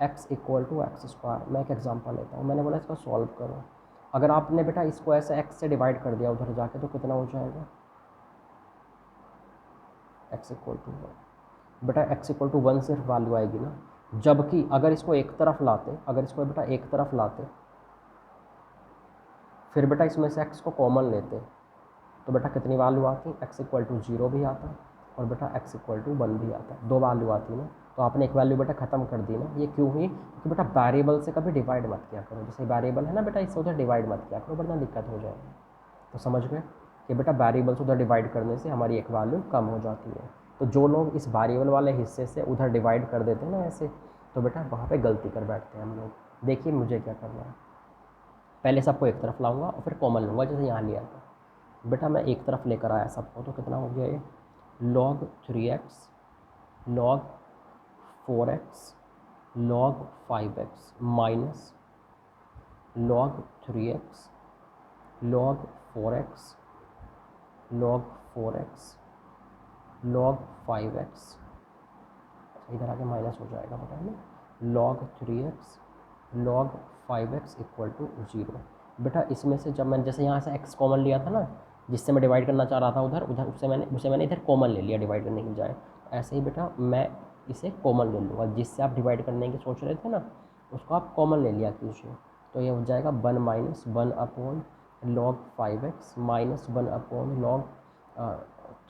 x equal to x square. मैं एक एग्जांपल लेता हूँ, मैंने बोला इसका सॉल्व करो। अगर आपने बेटा इसको ऐसे x से डिवाइड कर दिया उधर जाके तो कितना हो जाएगा, x इक्वल टू वन। बेटा x इक्वल टू वन सिर्फ वैल्यू आएगी ना, जबकि अगर इसको एक तरफ लाते, अगर इसको बेटा एक तरफ लाते, फिर बेटा इसमें से x को कॉमन लेते, तो बेटा कितनी वैल्यू आती, x इक्वल टू जीरो भी आता और बेटा x इक्वल टू वन भी आता, दो वैल्यू आती ना। तो आपने एक वैल्यू बेटा ख़त्म कर दी ना। ये क्यों हुई, क्योंकि बेटा वेरिएबल से कभी डिवाइड मत किया करो। जैसे वेरिएबल है ना बेटा, इससे उधर डिवाइड मत किया करो वरना दिक्कत हो जाएगी। तो समझ गए कि बेटा वेरिएबल से उधर डिवाइड करने से हमारी एक वैल्यू कम हो जाती है। तो जो लोग इस वेरिएबल वाले हिस्से से उधर डिवाइड कर देते हैं ना ऐसे, तो बेटा वहाँ पे गलती कर बैठते हैं हम लोग। देखिए मुझे क्या करना है, पहले सबको एक तरफ लाऊंगा और फिर कॉमन लूँगा, जैसे यहाँ लिया था। बेटा मैं एक तरफ लेकर आया सबको, तो कितना हो गया ये, log 3x log 4x log 5x minus log 3x log 4x log 4x log 5x, इधर आके माइनस हो जाएगा बेटा है ना, log 3x log 5x equal to zero. बेटा इसमें से जब मैंने जैसे यहाँ से x कॉमन लिया था ना, जिससे मैं डिवाइड करना चाह रहा था उधर उधर उससे मैंने इधर कॉमन ले लिया डिवाइड करने की बजाय। ऐसे ही बेटा मैं इसे कॉमन ले लूँगा, जिससे आप डिवाइड करने की सोच रहे थे ना उसको आप कॉमन ले लिया कीजिए। तो ये हो जाएगा one minus one upon log 5x minus one upon log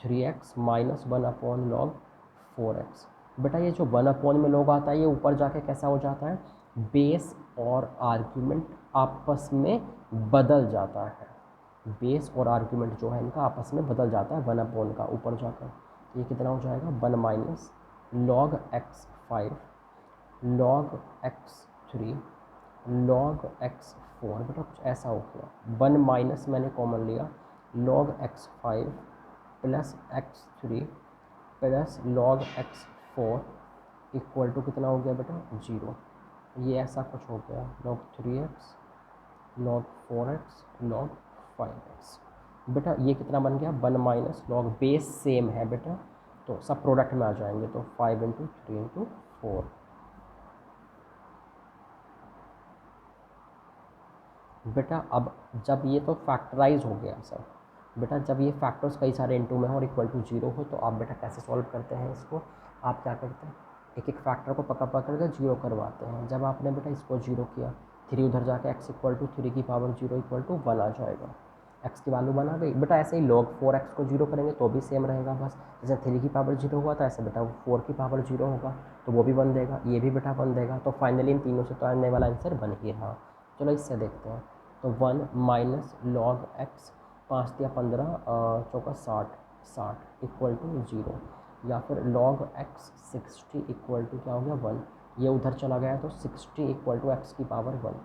3x minus one upon log 4x। बेटा ये जो वन अपॉन में लॉग आता है ये ऊपर जाके कैसा हो जाता है, बेस और आर्ग्यूमेंट आपस में बदल जाता है। बेस और आर्ग्यूमेंट जो है इनका आपस में बदल जाता है वन अपॉन का ऊपर जाकर। ये कितना हो जाएगा, one minus log x 5 log x 3 log x 4। बेटा कुछ ऐसा हो गया, वन माइनस मैंने कॉमन लिया log x 5 plus x 3 plus log x 4 equal to कितना हो गया बेटा, जीरो। ये ऐसा कुछ हो गया, log 3x log 4x log 5x। बेटा ये कितना बन गया, one minus log, base same है बेटा तो सब प्रोडक्ट में आ जाएंगे, तो 5 इंटू 3 इंटू 4। बेटा अब जब ये तो फैक्टराइज हो गया सब, बेटा जब ये फैक्टर्स कई सारे इंटू में हो और इक्वल टू जीरो हो, तो आप बेटा कैसे सॉल्व करते हैं इसको, आप क्या करते हैं, एक एक फैक्टर को पकड़ पकड़ कर जीरो करवाते हैं। जब आपने बेटा इसको जीरो किया, थ्री उधर जाके एक्स इक्वल टू थ्री की power zero equal to one आ जाएगा, एक्स की वैल्यू वन आ गई। बेटा ऐसे ही log 4x को जीरो करेंगे तो भी सेम रहेगा, बस जैसे थ्री की पावर जीरो हुआ था ऐसे बेटा फोर की पावर जीरो होगा तो वो भी वन देगा, ये भी बेटा वन देगा। तो फाइनली इन तीनों से तो आने वाला आंसर वन ही रहा। चलो इससे देखते हैं, तो वन माइनस लॉग एक्स, पाँच दिया 15 चौका 60 60 इक्वल टू जीरो, या फिर लॉग एक्स 60 इक्वल टू क्या हो गया वन, ये उधर चला गया तो 60 इक्वल टू एक्स की पावर वन,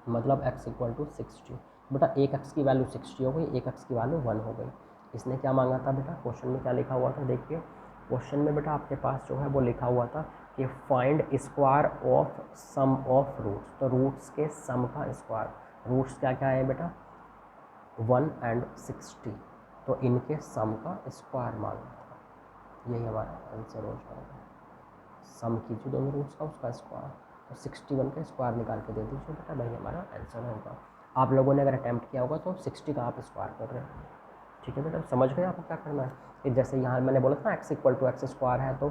मतलब x इक्वल टू 60। बेटा एक x की वैल्यू 60 हो गई, एक x की वैल्यू 1 हो गई। इसने क्या मांगा था बेटा, क्वेश्चन में क्या लिखा हुआ था, देखिए क्वेश्चन में बेटा आपके पास जो है वो लिखा हुआ था कि find square of sum of roots. तो रूट्स के सम का स्क्वायर, रूट्स क्या क्या है बेटा 1 एंड 60, तो इनके सम का स्क्वायर मांगा था। यही हमारा आंसर हो जाएगा, सम कीजिए दोनों रूट्स का उसका स्क्वायर, तो 61 का स्क्वायर निकाल के दे दीजिए बेटा, वही हमारा आंसर होगा। आप लोगों ने अगर अटैम्प्ट किया होगा तो 60 का आप स्क्वायर कर रहे हैं, ठीक है बेटा, समझ गए आपको क्या करना है। कि जैसे यहाँ मैंने बोला था x equal to x square है, तो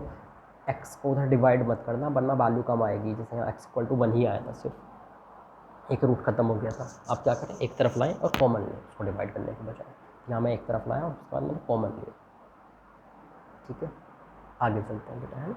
एक्स को उधर डिवाइड मत करना वरना वैल्यू कम आएगी। जैसे यहाँ एक्स इक्वल टू वन ही आया था, सिर्फ एक रूट खत्म हो गया था। आप क्या करें, एक तरफ लाएँ और कॉमन लें उसको डिवाइड करने के बजाय। यहाँ मैं एक तरफ लाया और उसके बाद मैंने कॉमन लिया, ठीक है। आगे चलते हैं बेटा, है ना।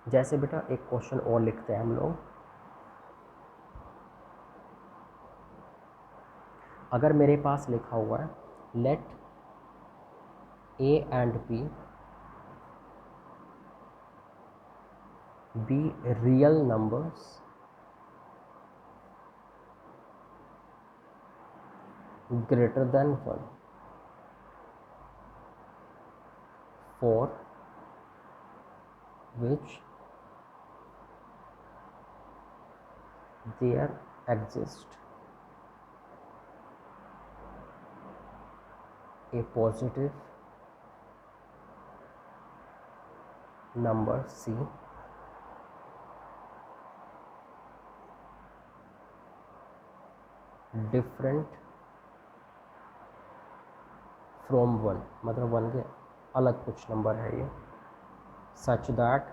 जैसे बेटा एक क्वेश्चन और लिखते हैं हम लोग, अगर मेरे पास लिखा हुआ है let a and b real numbers greater than one, for which there exists a positive number C different from 1, मतलब 1 के अलग कुछ नंबर है ये, such that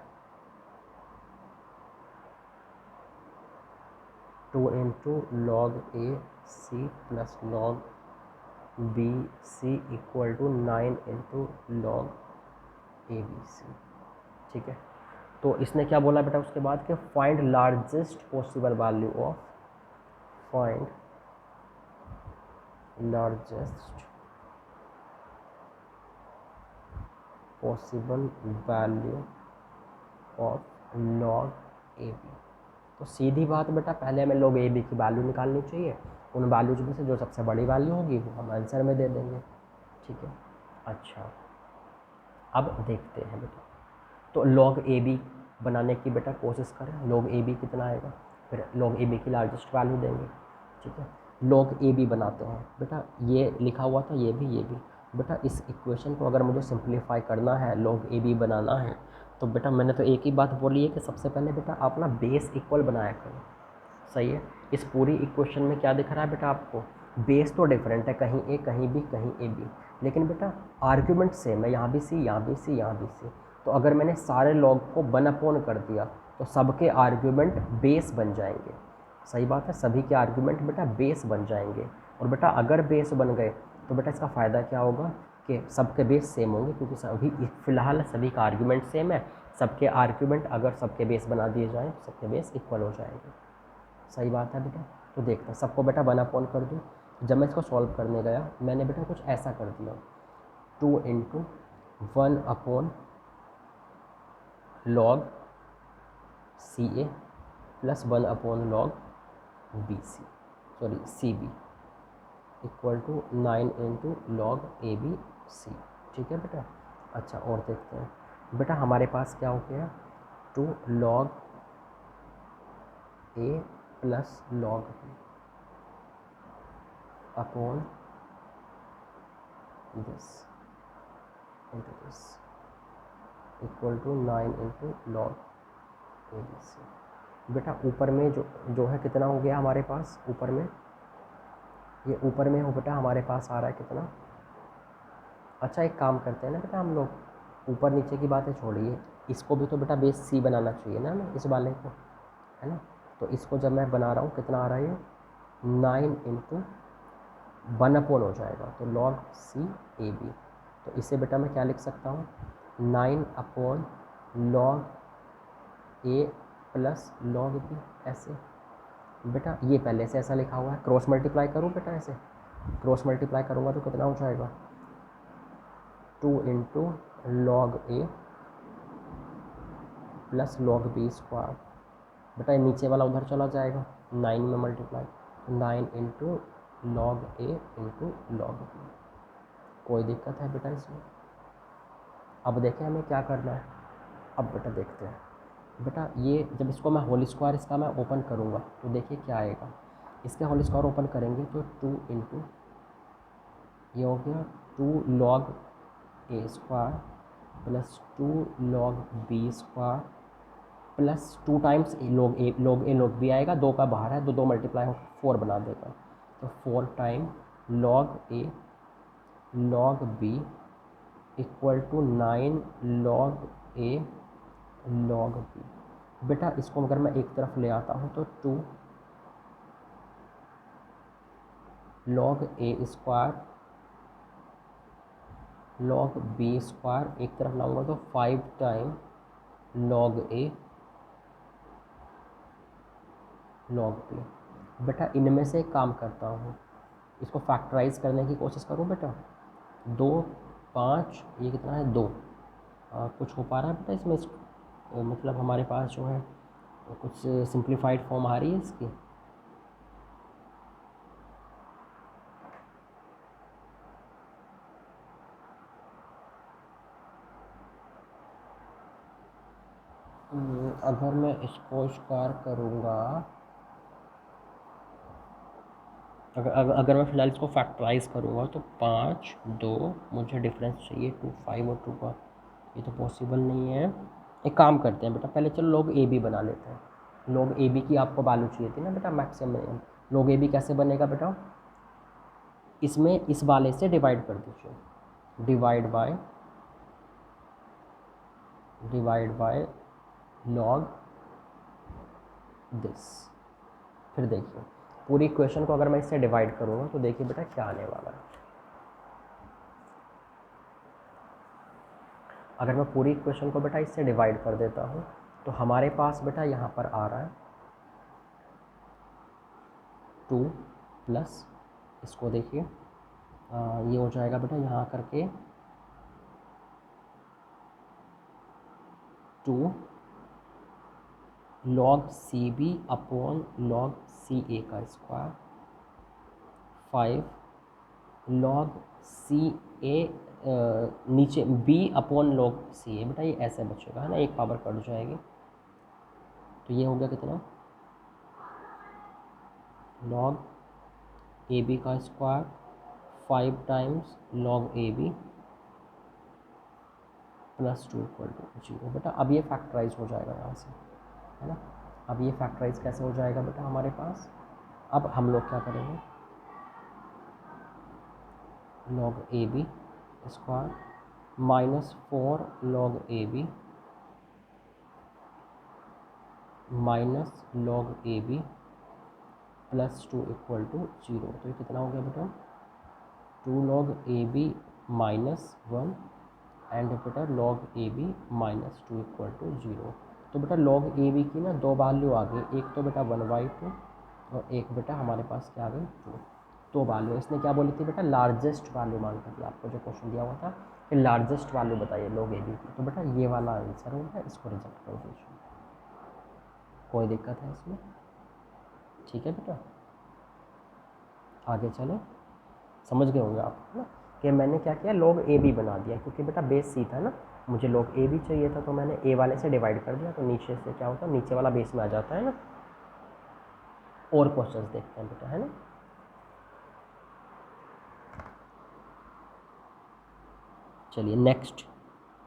2 into log A C plus log B C equal to 9 into log A B C। ठीक है, तो इसने क्या बोला बेटा उसके बाद कि find largest possible value of, find largest possible value of log a b. तो सीधी बात बेटा, पहले हमें लॉग ए बी की वैल्यू निकालनी चाहिए, उन वैल्यूज में से जो सबसे बड़ी वैल्यू होगी वो हम आंसर में दे देंगे। ठीक है, अच्छा अब देखते हैं बेटा, तो लॉग ए बी बनाने की बेटा कोशिश करें, लॉग ए बी कितना आएगा, फिर लॉग ए बी की लार्जेस्ट वैल्यू देंगे। ठीक है, लॉग ए बी बनाते हैं बेटा, ये लिखा हुआ था ये भी बेटा, इस इक्वेशन को अगर मुझे सिंप्लीफाई करना है, लॉग ए बी बनाना है, तो बेटा मैंने तो एक ही बात बोली है कि सबसे पहले बेटा आप ना बेस इक्वल बनाया करो। सही है, इस पूरी इक्वेशन में क्या दिख रहा है बेटा आपको, बेस तो डिफरेंट है, कहीं ए कहीं बी कहीं ए बी, लेकिन बेटा आर्ग्यूमेंट सेम है, यहाँ भी सी यहाँ भी सी यहाँ भी सी। तो अगर मैंने सारे लॉग को 1 अपॉन कर दिया तो सबके आर्ग्यूमेंट बेस बन जाएंगे। सही बात है, सभी के आर्ग्यूमेंट बेटा बेस बन जाएंगे, और बेटा अगर बेस बन गए तो बेटा इसका फ़ायदा क्या होगा कि सबके बेस सेम होंगे, क्योंकि सभी फ़िलहाल सभी का आर्ग्यूमेंट सेम है, सबके आर्ग्यूमेंट अगर सबके बेस बना दिए जाएँ तो सबके बेस इक्वल हो जाएंगे। सही बात है बेटा, तो देखते हैं, सबको बेटा 1 अपॉन कर दूँ। जब मैं इसको सॉल्व करने गया मैंने बेटा कुछ ऐसा कर दिया, 2 into 1 upon log c a plus 1 upon log b c, sorry c b equal to 9 into log a b c. ठीक है बेटा, अच्छा और देखते हैं बेटा, हमारे पास क्या हो गया, 2 log a plus log b upon this into this equal to 9 into log a b c. बेटा ऊपर में जो है कितना हो गया हमारे पास, ऊपर में ये ऊपर में हो बेटा हमारे पास आ रहा है कितना। अच्छा एक काम करते हैं ना बेटा, हम लोग ऊपर नीचे की बातें छोड़िए, इसको भी तो बेटा बेस सी बनाना चाहिए ना हमें, इस वाले को, है ना। तो इसको जब मैं बना रहा हूँ कितना आ रहा है, ये 9 into 1 अपॉन हो जाएगा, तो लॉग सी ए बी। तो इसे बेटा मैं क्या लिख सकता हूँ, 9 upon log a plus log B, ऐसे बेटा। ये पहले से ऐसा लिखा हुआ है, क्रॉस मल्टीप्लाई करूँ बेटा, ऐसे क्रॉस मल्टीप्लाई करूँगा तो कितना हो जाएगा, 2 into log a plus log b square. बेटा नीचे वाला उधर चला जाएगा, 9 में मल्टीप्लाई, 9 into लॉग ए इंटू लॉग बी। कोई दिक्कत है बेटा इसमें। अब देखें हमें क्या करना है, अब बेटा देखते हैं बेटा, ये जब इसको मैं होल स्क्वायर इसका मैं ओपन करूँगा तो देखिए क्या आएगा, इसका होल स्क्वायर ओपन करेंगे तो 2 into ये हो गया 2 log a square plus 2 log b square plus 2 times log a log b आएगा, 2 का बाहर है, 2 मल्टीप्लाई हो 4 बना देगा, तो 4 time log a log b equal to 9 log a log b. बेटा इसको अगर मैं एक तरफ ले आता हूँ तो 2 log a square log b square एक तरफ लाऊंगा तो 5 time log a log b. बेटा इनमें से एक काम करता हूँ, इसको फैक्टराइज करने की कोशिश करूँ बेटा, 2 5 ये कितना है 2, कुछ हो पा रहा है बेटा इसमें, मतलब हमारे पास जो है कुछ सिंप्लीफाइड फॉर्म आ रही है इसकी। अगर मैं इसको स्क्वायर करूँगा, अगर मैं फ़िलहाल इसको फैक्टराइज करूँगा तो 5 2 मुझे डिफरेंस चाहिए 2 5 और 2 का, ये तो पॉसिबल नहीं है। एक काम करते हैं बेटा, पहले चलो log ए बी बना लेते हैं। log ए बी की आपको वैल्यू चाहिए थी ना बेटा, मैक्सिमम। log ए बी कैसे बनेगा बेटा, इसमें इस वाले से डिवाइड कर दीजिए, डिवाइड बाय log दिस। फिर देखिए पूरी इक्वेशन को अगर मैं इससे डिवाइड करूँगा तो देखिए बेटा क्या आने वाला है। अगर मैं पूरी इक्वेशन को बेटा इससे डिवाइड कर देता हूँ तो हमारे पास बेटा यहाँ पर आ रहा है 2 प्लस, इसको देखिए ये हो जाएगा बेटा यहाँ करके 2 log c b upon log c a का स्क्वायर, 5 log सी ए नीचे b upon log c a, बेटा ये ऐसे बचेगा है ना, एक पावर कट जाएगी। तो ये हो गया कितना, log ए बी का square 5 times log a b plus 2 equal to 0। बेटा अब ये फैक्टराइज हो जाएगा यहाँ से, है ना। अब ये फैक्टराइज कैसे हो जाएगा बेटा हमारे पास, अब हम लोग क्या करेंगे, log a b square -4 log a b minus log a b plus 2 equal to 0। तो ये कितना हो गया बेटा, 2 log ए बी -1 एंड बेटा log a b -2 equal to 0। तो बेटा log ए बी की ना दो वैल्यू आ गई, एक तो बेटा 1/2 और एक बेटा हमारे पास क्या आ गई 2। तो वैल्यू इसने क्या बोली थी बेटा, लार्जेस्ट वैल्यू मांगता थी, आपको जो क्वेश्चन दिया हुआ था कि लार्जेस्ट वैल्यू बताइए log ए बी की। तो बेटा ये वाला आंसर होगा, इसको रिजेक्ट कर दीजिए, कोई दिक्कत है इसमें, ठीक है बेटा। आगे चले, समझ गए होंगे आप है ना कि मैंने क्या किया, log ए बी बना दिया, क्योंकि बेटा बेस सी था ना, मुझे log ए बी चाहिए था, तो मैंने ए वाले से डिवाइड कर दिया, तो नीचे से क्या होता है, नीचे वाला बेस में आ जाता है ना। और क्वेश्चंस देखते हैं बेटा, है ना। चलिए नेक्स्ट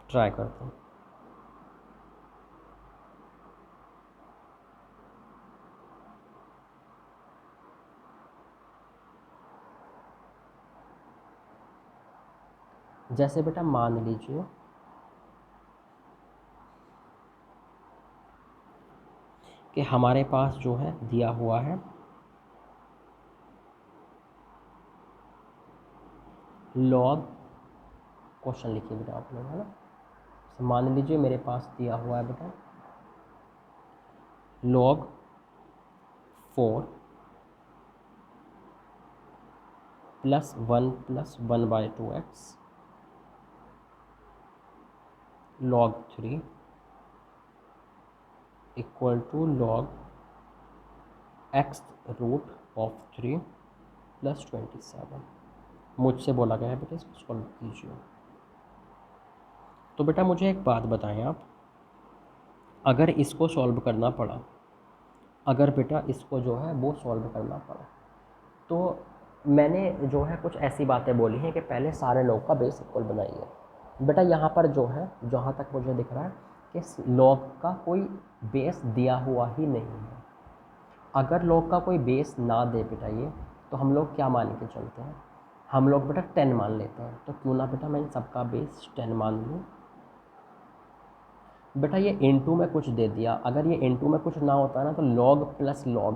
ट्राई करते हैं। जैसे बेटा मान लीजिए कि हमारे पास जो है दिया हुआ है log, क्वेश्चन लिखिए बेटा आप लोग, है ना। तो मान लीजिए मेरे पास दिया हुआ है बेटा log 4 plus 1 plus 1/2x log 3 equal to log x root of 3 plus 27। मुझसे बोला गया है बेटा इसको सॉल्व कीजिए। तो बेटा मुझे एक बात बताएं आप, अगर इसको सॉल्व करना पड़ा, अगर बेटा इसको जो है वो सॉल्व करना पड़ा, तो मैंने जो है कुछ ऐसी बातें बोली हैं कि पहले सारे लॉग का बेस इक्वल बनाइए। बेटा यहाँ पर जो है, जहाँ तक मुझे दिख रहा है कि लॉग का कोई बेस दिया हुआ ही नहीं है। अगर लॉग का कोई बेस ना दे बेटा ये, तो हम लोग क्या मान के चलते हैं, हम लोग बेटा 10 मान लेते हैं। तो क्यों ना बेटा मैं इन सबका बेस 10 मान लूँ। बेटा ये इनटू में कुछ दे दिया, अगर ये इनटू में कुछ ना होता ना तो log प्लस log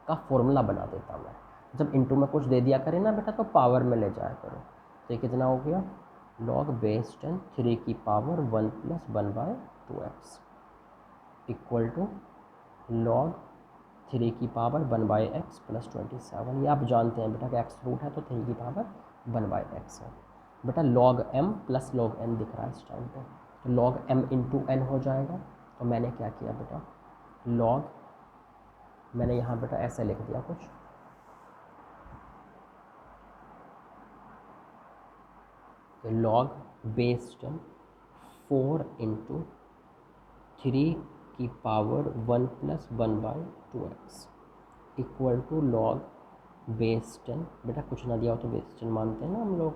का फॉर्मूला बना देता मैं। जब इनटू में कुछ दे दिया करे ना बेटा तो पावर में ले जाया करो। तो ये कितना हो गया, log बेस 10 3 की power 1 plus 1/2x equal to log 3 की पावर 1/x प्लस 27। ये आप जानते हैं बेटा कि x रूट है तो 3 की पावर 1/x है। बेटा log m plus log n दिख रहा है इस टाइम पे, तो log m इंटू एन हो जाएगा। तो मैंने क्या किया बेटा, log, मैंने यहाँ बेटा ऐसे लिख दिया कुछ, log बेस 10 4 इंटू 3 की power 1 + 1/2x equal to log base 10। बेटा कुछ ना दिया हो तो बेस 10 मानते हैं ना हम लोग,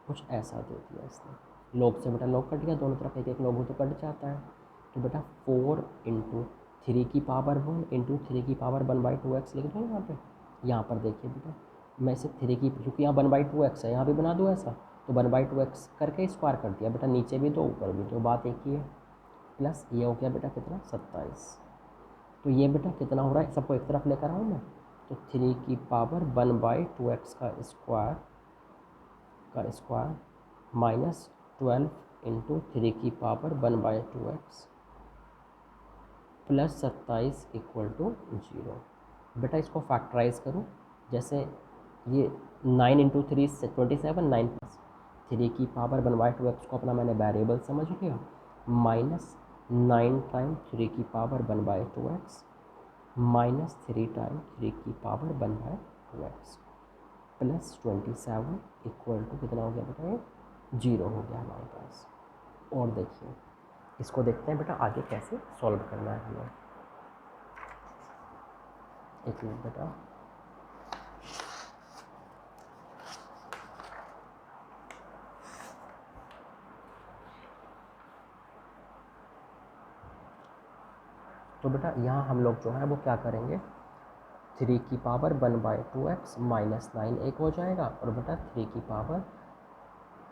कुछ ऐसा दे दिया इसने। लॉग से बेटा लॉग कट गया, दोनों तरफ एक एक लॉग हो तो कट जाता है। तो बेटा 4 × 3 की पावर 1 × 3 की पावर 1/2x लिख दो यहाँ पे। यहाँ पर देखिए बेटा, मैं इसे 3 की, क्योंकि यहाँ 1/2x है, यहाँ भी बना दूँ ऐसा, तो 1/2x करके स्क्वायर कर दिया बेटा, नीचे भी दो ऊपर भी दो, बात एक ही है। प्लस ये हो गया बेटा कितना, 27। तो ये बेटा कितना हो रहा है, सबको एक तरफ लेकर आऊँ मैं, तो 3 की पावर 1/2x का स्क्वायर माइनस 12 × 3 की power 1/2x plus 27 equal to 0। बेटा इसको फैक्टराइज करूँ, जैसे ये 9 × 3 से 27, 9 प्लस 3 की पावर 1/2x को अपना मैंने वेरिएबल समझ लिया, माइनस 9 टाइम 3 की पावर 1/2x माइनस 3 टाइम 3 की power 1/2x plus 27 equal to कितना हो गया बेटा, ये 0 हो गया हमारे पास। और देखिए इसको देखते हैं बेटा आगे कैसे सॉल्व करना है हमें। एक मिनट बेटा, तो बेटा यहाँ हम लोग जो है वो क्या करेंगे, 3 की पावर 1/2x माइनस 9 एक हो जाएगा, और बेटा 3 की पावर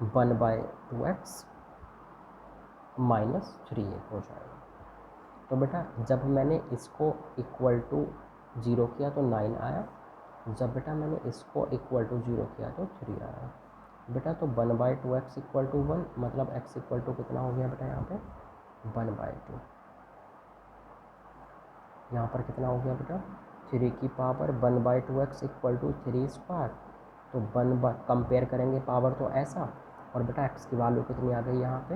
1/2x माइनस 3 एक हो जाएगा। तो बेटा जब मैंने इसको इक्वल टू 0 किया तो 9 आया, जब बेटा मैंने इसको इक्वल टू 0 किया तो 3 आया। बेटा तो 1/2x इक्वल टू 1, मतलब x इक्वल टू कितना हो गया बेटा, यहाँ पे 1/2। यहाँ पर कितना हो गया बेटा, 3 की power 1/2x equal to 3 square, तो कंपेयर करेंगे पावर तो ऐसा, और बेटा x की वैल्यू कितनी आ गई यहाँ पे,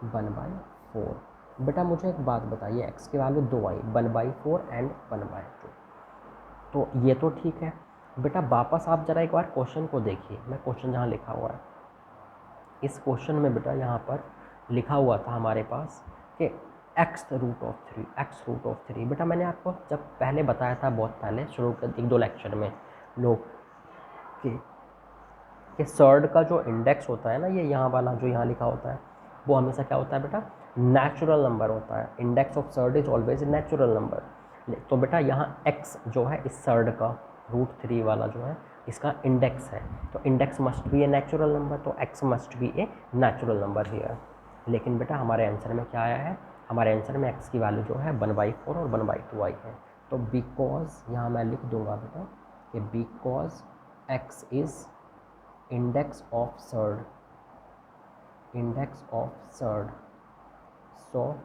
1/4। बेटा मुझे एक बात बताइए, x की वैल्यू 2 आई, 1/4 एंड 1/2, तो ये तो ठीक है। बेटा वापस आप ज़रा एक बार क्वेश्चन को देखिए, मैं क्वेश्चन जहाँ लिखा हुआ है, इस क्वेश्चन में बेटा यहाँ पर लिखा हुआ था हमारे पास कि x√3। बेटा मैंने आपको जब पहले बताया था, बहुत पहले शुरू कर 1-2 लेक्चर में लोग कि सर्ड का जो इंडेक्स होता है ना, ये यहाँ वाला जो यहाँ लिखा होता है, वो हमेशा क्या होता है बेटा, नेचुरल नंबर होता है। Index of surd is always natural number. तो बेटा यहाँ x जो है इस सर्ड का √3 वाला जो है इसका इंडेक्स है, तो index must be a natural number, तो x must be a natural number here. लेकिन बेटा हमारे आंसर में क्या आया है, हमारे आंसर में x की वैल्यू जो है 1/4 और 1/2 आई है। तो बिकॉज यहाँ मैं लिख दूंगा बेटा कि because x is index of surd, so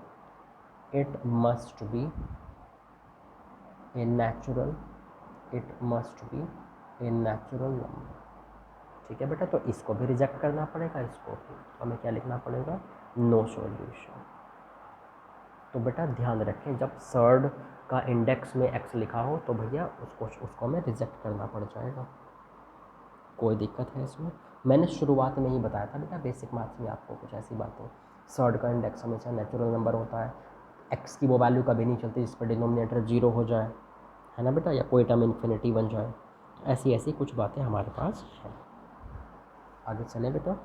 it must be a natural number। ठीक है बेटा, तो इसको भी रिजेक्ट करना पड़ेगा, इसको भी हमें क्या लिखना पड़ेगा, नो सॉल्यूशन। तो बेटा ध्यान रखें, जब सर्ड का इंडेक्स में x लिखा हो तो भैया उसको हमें रिजेक्ट करना पड़ जाएगा। कोई दिक्कत है इसमें, मैंने शुरुआत में ही बताया था बेटा बेसिक मैथ्स में आपको कुछ ऐसी बातें। सर्ड का इंडेक्स हमेशा नेचुरल नंबर होता है, एक्स की वो वैल्यू कभी नहीं चलती जिस पर डिनोमिनेटर 0 हो जाए, है ना बेटा, या कोई टर्म इन्फिनिटी बन जाए, ऐसी ऐसी कुछ बातें हमारे पास हैं। आगे चलें बेटा,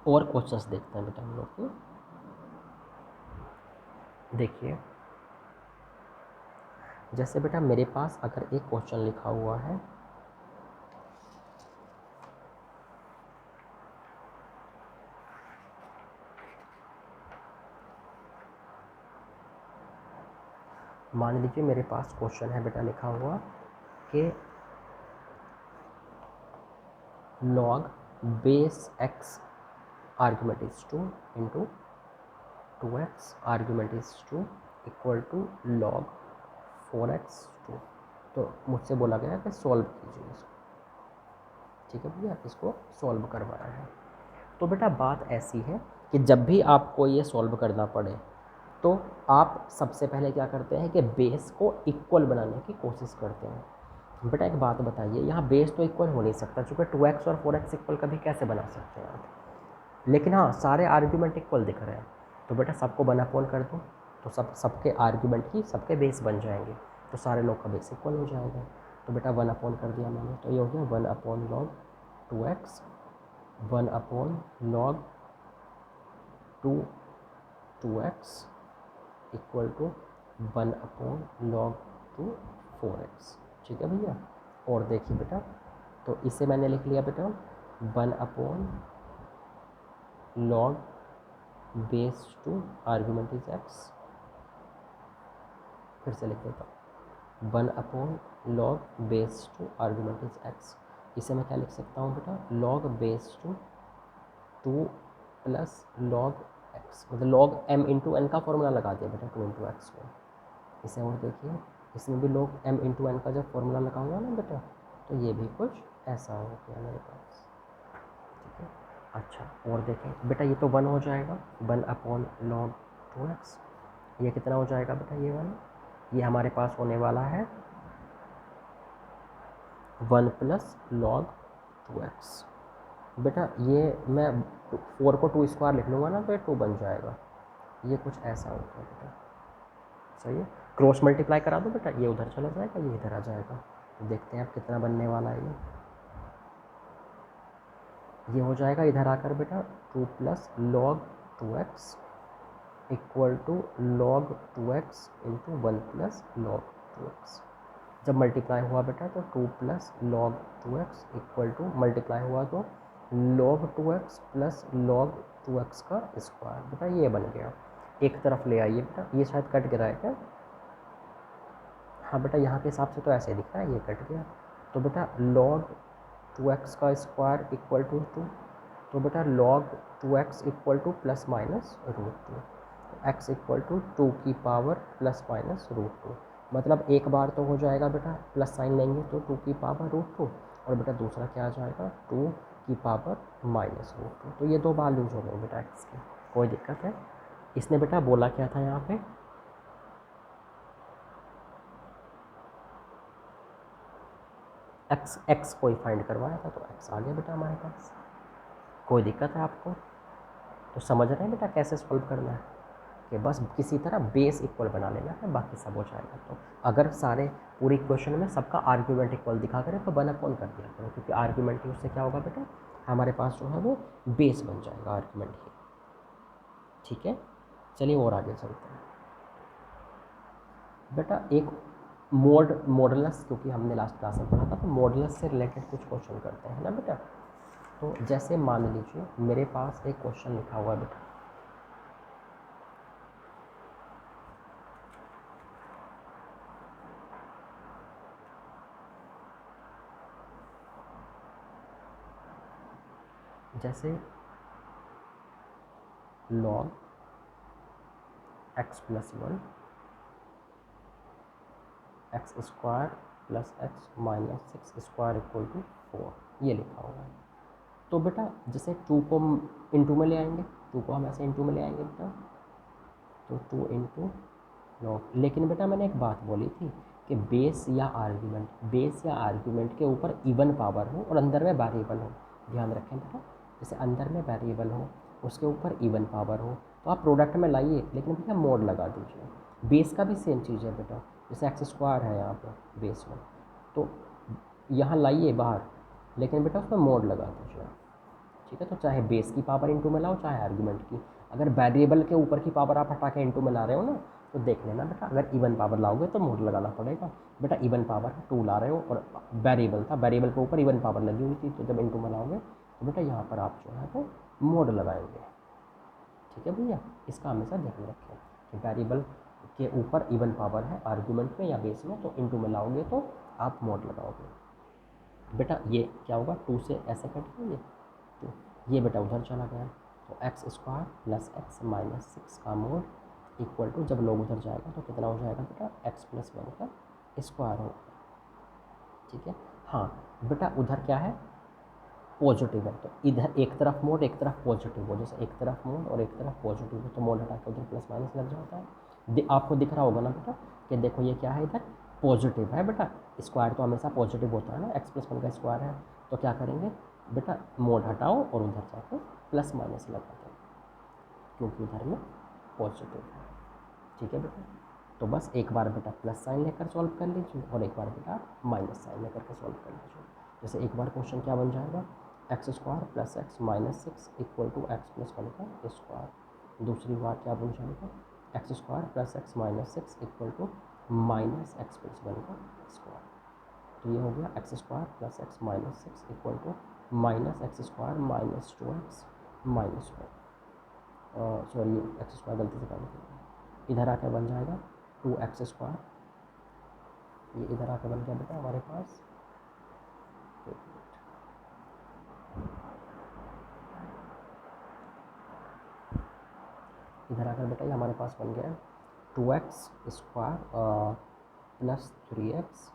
और क्वेश्चंस देखते हैं बेटा हम लोग को। देखिए जैसे बेटा मेरे पास अगर एक क्वेश्चन लिखा हुआ है, मान लीजिए मेरे पास क्वेश्चन है बेटा लिखा हुआ कि log base x argument is 2 into 2x argument is 2 equal to log 4x 2। तो मुझसे बोला गया कि सॉल्व कीजिए इसको, ठीक है भैया, इसको सॉल्व करवाना है। तो बेटा बात ऐसी है कि जब भी आपको ये सॉल्व करना पड़े तो आप सबसे पहले क्या करते हैं कि बेस को इक्वल बनाने की कोशिश करते हैं। बेटा एक बात बताइए, यहाँ बेस तो इक्वल हो नहीं सकता, चूँकि 2x और 4x इक्वल कभी कैसे बना सकते हैं आप? लेकिन हाँ, सारे आर्ग्यूमेंट इक्वल दिख रहे हैं, तो बेटा सबको 1 कर दो, तो सबके आर्ग्यूमेंट ही सबके बेस बन जाएंगे, तो सारे लोग का बेस इक्वल हो जाएगा। तो बेटा 1 कर दिया मैंने, तो ये हो गया 1/log 2x, 1/log 2x equal to 1/log 4x। ठीक है भैया। और देखिए बेटा, तो इसे मैंने लिख लिया बेटा 1/log base two argument is x। फिर से लिख देता हूँ 1/log base two argument is x। इसे मैं क्या लिख सकता हूँ बेटा, log base two 2 plus log x, मतलब log m इंटू एन का फॉर्मूला लगा दिया बेटा 2 इंटू एक्स में। इसे और देखिए, इसमें भी log m इंटू एन का जब फॉर्मूला लगाऊंगा ना बेटा, तो ये भी कुछ ऐसा हो गया मेरे पास। ठीक है। अच्छा, और देखें बेटा, ये तो 1 हो जाएगा 1/log 2x। ये कितना हो जाएगा बेटा, ये वाला, ये हमारे पास होने वाला है 1 प्लस log 2x। बेटा ये मैं 4 को 2 स्क्वायर लिख लूँगा ना, तो ये 2 बन जाएगा। ये कुछ ऐसा होगा बेटा, सही है। क्रॉस मल्टीप्लाई करा दो बेटा, ये उधर चला जाएगा, ये इधर आ जाएगा। तो देखते हैं अब कितना बनने वाला है ये हो जाएगा इधर आकर बेटा 2 plus log 2x equal to log 2x into 1 plus log 2x। जब मल्टीप्लाई हुआ बेटा तो 2 plus log 2x equal to, multiply हुआ तो log 2x plus log 2x का स्क्वायर। बेटा ये बन गया, एक तरफ ले आइए बेटा, ये शायद कट गिरा है क्या? हाँ बेटा, यहाँ के हिसाब से तो ऐसे दिख रहा है, ये कट गया। तो बेटा log 2x का स्क्वायर इक्वल टू 2, तो बेटा log 2x equal to plus minus root 2, तो x इक्वल टू 2 की पावर प्लस माइनस रूट 2। मतलब एक बार तो हो जाएगा बेटा, प्लस साइन लेंगे तो 2 की पावर रूट 2, और बेटा दूसरा क्या आ जाएगा 2 की पावर माइनस रूट 2। तो ये दो वैल्यूज हो गए बेटा x की, कोई दिक्कत है? इसने बेटा बोला क्या था यहाँ पे, x कोई फाइंड करवाया था, तो x आ गया बेटा हमारे पास। कोई दिक्कत है आपको? तो समझ रहे हैं बेटा कैसे सॉल्व करना है, कि बस किसी तरह बेस इक्वल बना लेना है, बाकी सब हो जाएगा। तो अगर सारे पूरी क्वेश्चन में सबका आर्ग्यूमेंट इक्वल दिखा करें तो 1 कर दिया करो, क्योंकि आर्ग्यूमेंट ही उससे क्या होगा बेटा, हमारे पास जो है वो बेस बन जाएगा आर्ग्यूमेंट ही। ठीक है, चलिए और आगे चलते हैं बेटा। एक मॉडुलस, क्योंकि हमने लास्ट क्लास में पढ़ा था, तो मॉडुलस से रिलेटेड कुछ क्वेश्चन करते हैं ना बेटा। तो जैसे मान लीजिए मेरे पास एक क्वेश्चन लिखा हुआ है बेटा, जैसे log x plus 1 x square plus x minus 6 square equal to 4, ये लिखा हुआ है। तो बेटा जैसे 2 को इंटू में ले आएंगे, 2 को हम ऐसे इंटू में ले आएंगे बेटा, तो 2 इंटू लॉग। लेकिन बेटा मैंने एक बात बोली थी कि बेस या आर्ग्यूमेंट के ऊपर इवन पावर हो और अंदर में वेरिएबल हो। ध्यान रखें बेटा, जैसे अंदर में वेरिएबल हो, उसके ऊपर इवन पावर हो, तो आप प्रोडक्ट में लाइए, लेकिन भैया मोड लगा दीजिए। बेस का भी सेम चीज़ है बेटा, जैसे एक्स स्क्वायर है यहाँ पर बेस में, तो यहाँ लाइए बाहर, लेकिन बेटा उसमें मोड लगा दीजिए। ठीक है, तो चाहे बेस की पावर इंटू में लाओ, चाहे आर्ग्यूमेंट की। अगर वेरिएबल के ऊपर की पावर आप हटा के इंटू में ला रहे हो ना, तो देख लेना बेटा, अगर इवन पावर लाओगे तो मोड लगाना पड़ेगा। बेटा इवन पावर 2 ला रहे हो और वेरिएबल था, वेरिएबल के ऊपर इवन पावर लगी हुई थी, तो जब इंटू में लाओगे तो बेटा यहाँ पर आप जो है वो मोड लगाएंगे। ठीक है भैया, इसका हमेशा ध्यान रखें कि वेरिएबल के ऊपर इवन पावर है आर्ग्यूमेंट में या बेस में, तो इंटू में लाओगे तो आप मोड लगाओगे। बेटा ये क्या होगा, 2 से ऐसे कट गया, तो ये बेटा उधर चला गया, तो x square plus x minus 6 का मोड इक्वल टू, जब लोग उधर जाएगा तो कितना हो जाएगा बेटा, एक्स प्लस 1 का स्क्वायर होगा। ठीक है, हाँ बेटा उधर क्या है, पॉजिटिव है, तो इधर एक तरफ मोड एक तरफ पॉजिटिव हो, जैसे एक तरफ मोड और एक तरफ पॉजिटिव हो, तो मोड हटा के उधर प्लस माइनस लग जाता है। आपको दिख रहा होगा ना बेटा कि देखो ये क्या है, इधर पॉजिटिव है बेटा, स्क्वायर तो हमेशा पॉजिटिव होता है ना, एक्स प्लस वन का स्क्वायर है, तो क्या करेंगे बेटा, मोड हटाओ और उधर जाके प्लस माइनस लगा दो, क्योंकि उधर में पॉजिटिव है। ठीक है बेटा, तो बस एक बार बेटा प्लस साइन लेकर सॉल्व कर लीजिए और एक बार बेटा माइनस साइन लेकर के सॉल्व कर लीजिए। जैसे एक बार क्वेश्चन क्या बन जाएगा, x square plus x minus six equal to x plus one का स्क्वायर। दूसरी बार क्या बन जाएगा, x square plus x minus six equal to minus x plus one का स्क्वायर। तो ये हो गया x square plus x minus six equal to minus x square minus two x minus one, sorry x square गलती से काम किया, इधर आकर बन जाएगा टू एक्स स्क्वायर, ये इधर आकर बन गया बेटा हमारे पास, इधर आकर बेटा ये हमारे पास बन गया two x square plus three x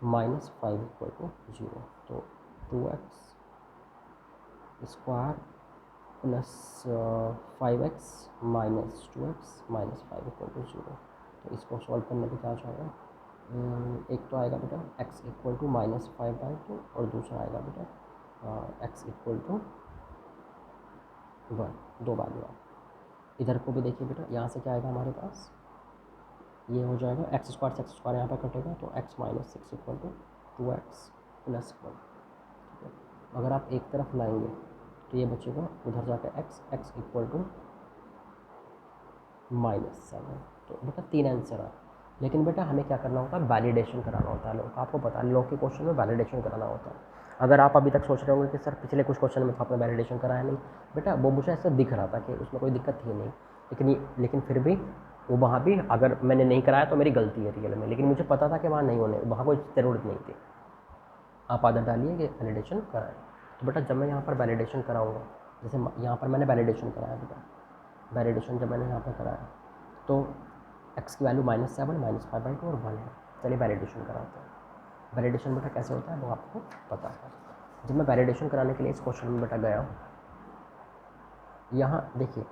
minus five equal to zero. तो two x square plus five x minus two x minus five equal to zero. तो इसको सॉल्व करने पे क्या हो जाएगा, एक तो आएगा बेटा x equal to minus five by two और दूसरा आएगा बेटा x इक्वल टू वन, दो वैल्यू आ। इधर को भी देखिए बेटा, यहाँ से क्या आएगा हमारे पास, ये हो जाएगा एक्स स्क्वायर से एक्स स्क्वायर यहाँ पर कटेगा तो x minus six equal to two x plus one. ठीक है, अगर आप एक तरफ लाएंगे तो ये बचेगा उधर जाकर x equal to minus seven. तो बेटा तीन आंसर है, लेकिन बेटा हमें क्या करना होता है, वैलिडेशन कराना होता है लोग, आपको पता है लोग के क्वेश्चन में वैलिडेशन कराना होता है। अगर आप अभी तक सोच रहे होंगे कि सर पिछले कुछ क्वेश्चन में तो आपने वैलिडेशन कराया नहीं, बेटा वो मुझे ऐसा दिख रहा था कि उसमें कोई दिक्कत थी नहीं, लेकिन फिर भी वो वहाँ भी अगर मैंने नहीं कराया तो मेरी गलती है रियल में, लेकिन मुझे पता था कि वहाँ नहीं होने, वहाँ कोई ज़रूरत नहीं थी। आप आदत डालिए कि वैलिडेशन कराएं। तो बेटा जब मैं यहाँ पर वैलिडेशन कराऊँगा, जैसे यहाँ पर मैंने वैलिडेशन कराया बेटा, वैलिडेशन जब मैंने यहाँ पर कराया तो x की value minus seven minus five by two और वन है। चलिए वैलिडेशन कराते हैं। वैलिडेशन बेटा कैसे होता है वो आपको पता है। जब मैं वैलिडेशन कराने के लिए इस क्वेश्चन में बेटा गया, यहाँ देखिए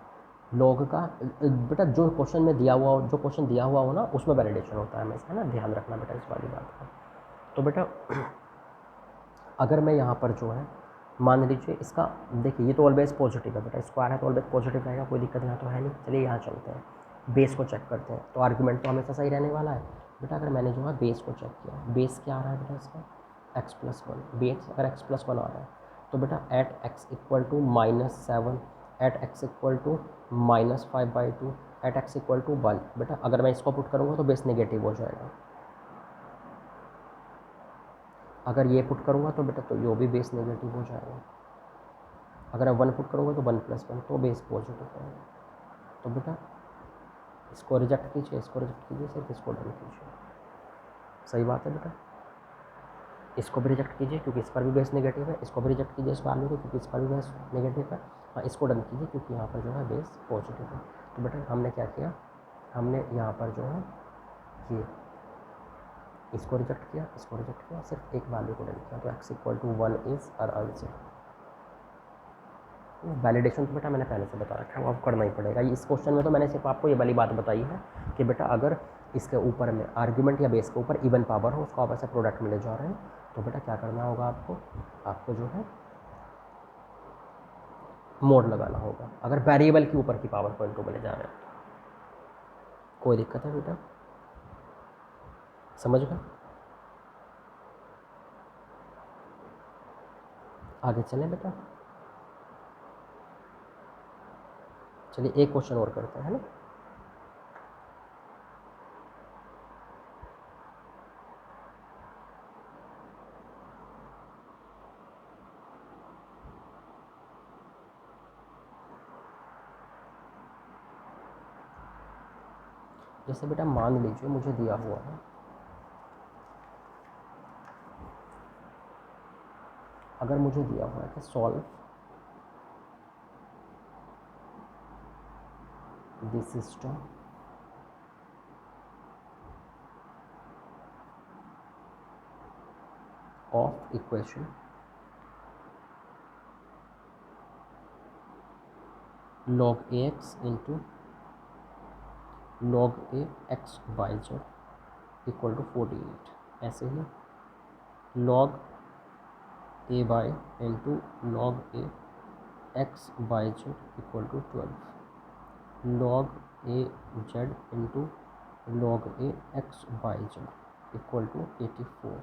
लॉग का बेटा जो क्वेश्चन में दिया हुआ हो, जो क्वेश्चन दिया हुआ हो ना उसमें वैलिडेशन होता है हमेशा, ना ध्यान रखना बेटा इस वाली बात का। तो बेटा अगर मैं यहाँ पर जो है मान लीजिए इसका, देखिए ये तो ऑलवेज पॉजिटिव है बेटा, स्क्वायर है तो ऑलवेज पॉजिटिव रहेगा, कोई दिक्कत यहाँ तो है नहीं। चलिए यहाँ चलते हैं, बेस को चेक करते हैं, तो आर्गुमेंट तो हमेशा सही रहने वाला है बेटा। अगर मैंने जो है बेस को चेक किया, बेस क्या आ रहा है बेटा इसका, एक्स प्लस वन, बेस अगर एक्स प्लस वन आ रहा है तो बेटा at x equal to minus seven, at x equal to minus five by two, at x equal to one. बेटा अगर मैं इसको पुट करूँगा तो बेस नेगेटिव हो जाएगा, अगर ये पुट करूँगा तो बेटा तो ये भी बेस नेगेटिव हो जाएगा, अगर मैं वन पुट करूँगा तो वन प्लस वन तो बेस पॉजिटिव रहेगा। तो बेटा इसको रिजेक्ट कीजिए, इसको रिजेक्ट कीजिए, सिर्फ इसको डन कीजिए। सही बात है बेटा, इसको भी रिजेक्ट कीजिए क्योंकि इस पर भी बेस नेगेटिव है, इसको भी रिजेक्ट कीजिए इस वैल्यू को क्योंकि इस पर भी बेस नेगेटिव है, हाँ इसको डन कीजिए क्योंकि यहाँ पर जो है बेस पॉजिटिव है। तो बेटा हमने क्या किया, हमने यहाँ पर जो है ये इसको रिजेक्ट किया, इसको रिजेक्ट किया, सिर्फ एक वैल्यू को डन किया, तो x equal to one is our answer. Validation तो बेटा मैंने पहले से बता रखा है, वो आपको करना ही पड़ेगा। इस क्वेश्चन में तो मैंने सिर्फ आपको ये वाली बात बताई है कि बेटा अगर इसके ऊपर में आर्ग्यूमेंट या बेस के ऊपर इवन पावर हो, उसको आप ऐसे प्रोडक्ट में ले जा रहे हैं, तो बेटा क्या करना होगा आपको, आपको जो है मोड लगाना होगा। अगर वेरिएबल के ऊपर की पावर पॉइंट को ले जा रहे हैं, कोई दिक्कत है बेटा, समझ गए? आगे चलें बेटा, चलिए एक क्वेश्चन और करते हैं ना। जैसे बेटा मान लीजिए मुझे दिया हुआ है, अगर मुझे दिया हुआ है कि solve the system of equation log ax into log a x y z equal to 48। ऐसे ही log a by into log a x by z equal to 12, log a z into log a x by z equal to 84।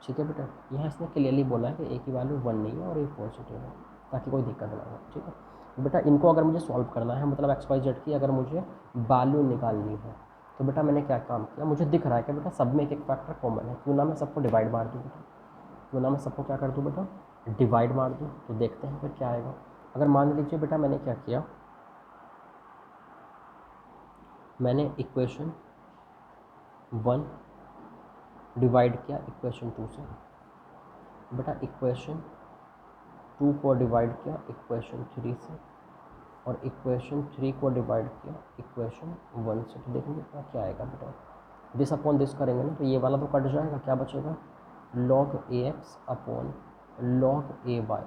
ठीक है बेटा, यहाँ इसने clearly बोला है कि a की वैल्यू 1 नहीं है और a पॉजिटिव है, ताकि कोई दिक्कत ना हो। ठीक है बेटा, इनको अगर मुझे सॉल्व करना है, मतलब एक्स वाई जेड की अगर मुझे वैल्यू निकालनी है, तो बेटा मैंने क्या काम किया, मुझे दिख रहा है कि बेटा सब में एक एक फैक्टर कॉमन है, क्यों ना मैं सबको डिवाइड मार दूँ बेटा, क्यों ना मैं सबको क्या कर दूँ बेटा, डिवाइड मार दूँ। तो देखते हैं फिर क्या आएगा। अगर मान लीजिए बेटा मैंने क्या किया, मैंने इक्वेशन 1 डिवाइड किया इक्वेशन 2 से, बेटा इक्वेशन 2 को डिवाइड किया इक्वेशन 3 से, और इक्वेशन 3 को डिवाइड किया इक्वेशन 1 से। तो देखेंगे क्या आएगा बेटा, दिस अपॉन दिस करेंगे ना, तो ये वाला तो कट जाएगा, क्या बचेगा, log ax upon log a y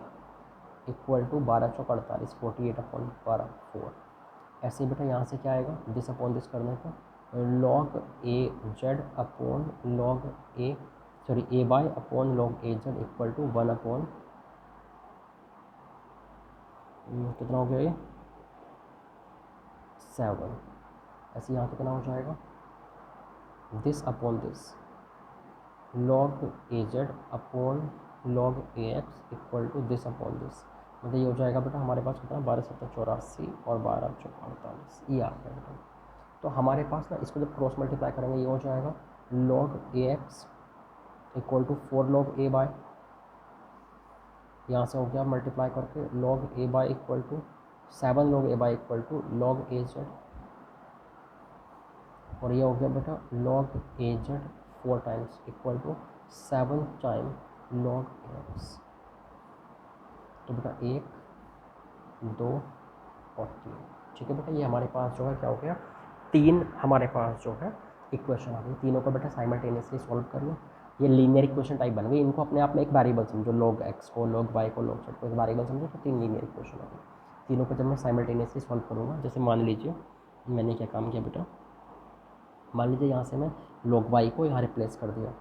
equal to 12 चौक 48, 48 अपॉन 12 4। ऐसे ही बेटा यहाँ से क्या आएगा, दिस अपॉन दिस करने पर log a z upon log a sorry a y upon log a z equal to 1 upon कितना हो गया ये 7। ऐसे यहाँ कितना हो जाएगा, this upon this log a z upon log a x equal to this upon this, मतलब ये हो जाएगा बेटा हमारे पास कितना 12 7 84 और 12 चौक 48, ये आ गया बेटा। तो हमारे पास ना इसको जब क्रॉस मल्टीप्लाई करेंगे ये हो जाएगा log a x equal to 4 log a by, यहाँ से हो गया मल्टीप्लाई करके log a by equal to 7 log a by equal to log a z, और ये हो गया बेटा log a z 4 times equal to 7 time log x। तो बेटा 1 2 और 3। ठीक है बेटा, ये हमारे पास जो है क्या हो गया, 3 हमारे पास जो है इक्वेशन आ गई। तीनों को बेटा साइमल्टेनियसली सॉल्व कर लो, ये लीनियर इक्वेशन टाइप बन गई। इनको अपने आप में एक वेरिएबल समझो, log x को log y को log z को एक वेरिएबल समझो, तो 3 लीनियर इक्वेशन आ गई। तीनों को जब मैं साइमल्टेनियसली सॉल्व करूँगा, जैसे मान लीजिए मैंने क्या काम किया बेटा, मान लीजिए यहाँ से मैं log y को यहाँ रिप्लेस कर दिया,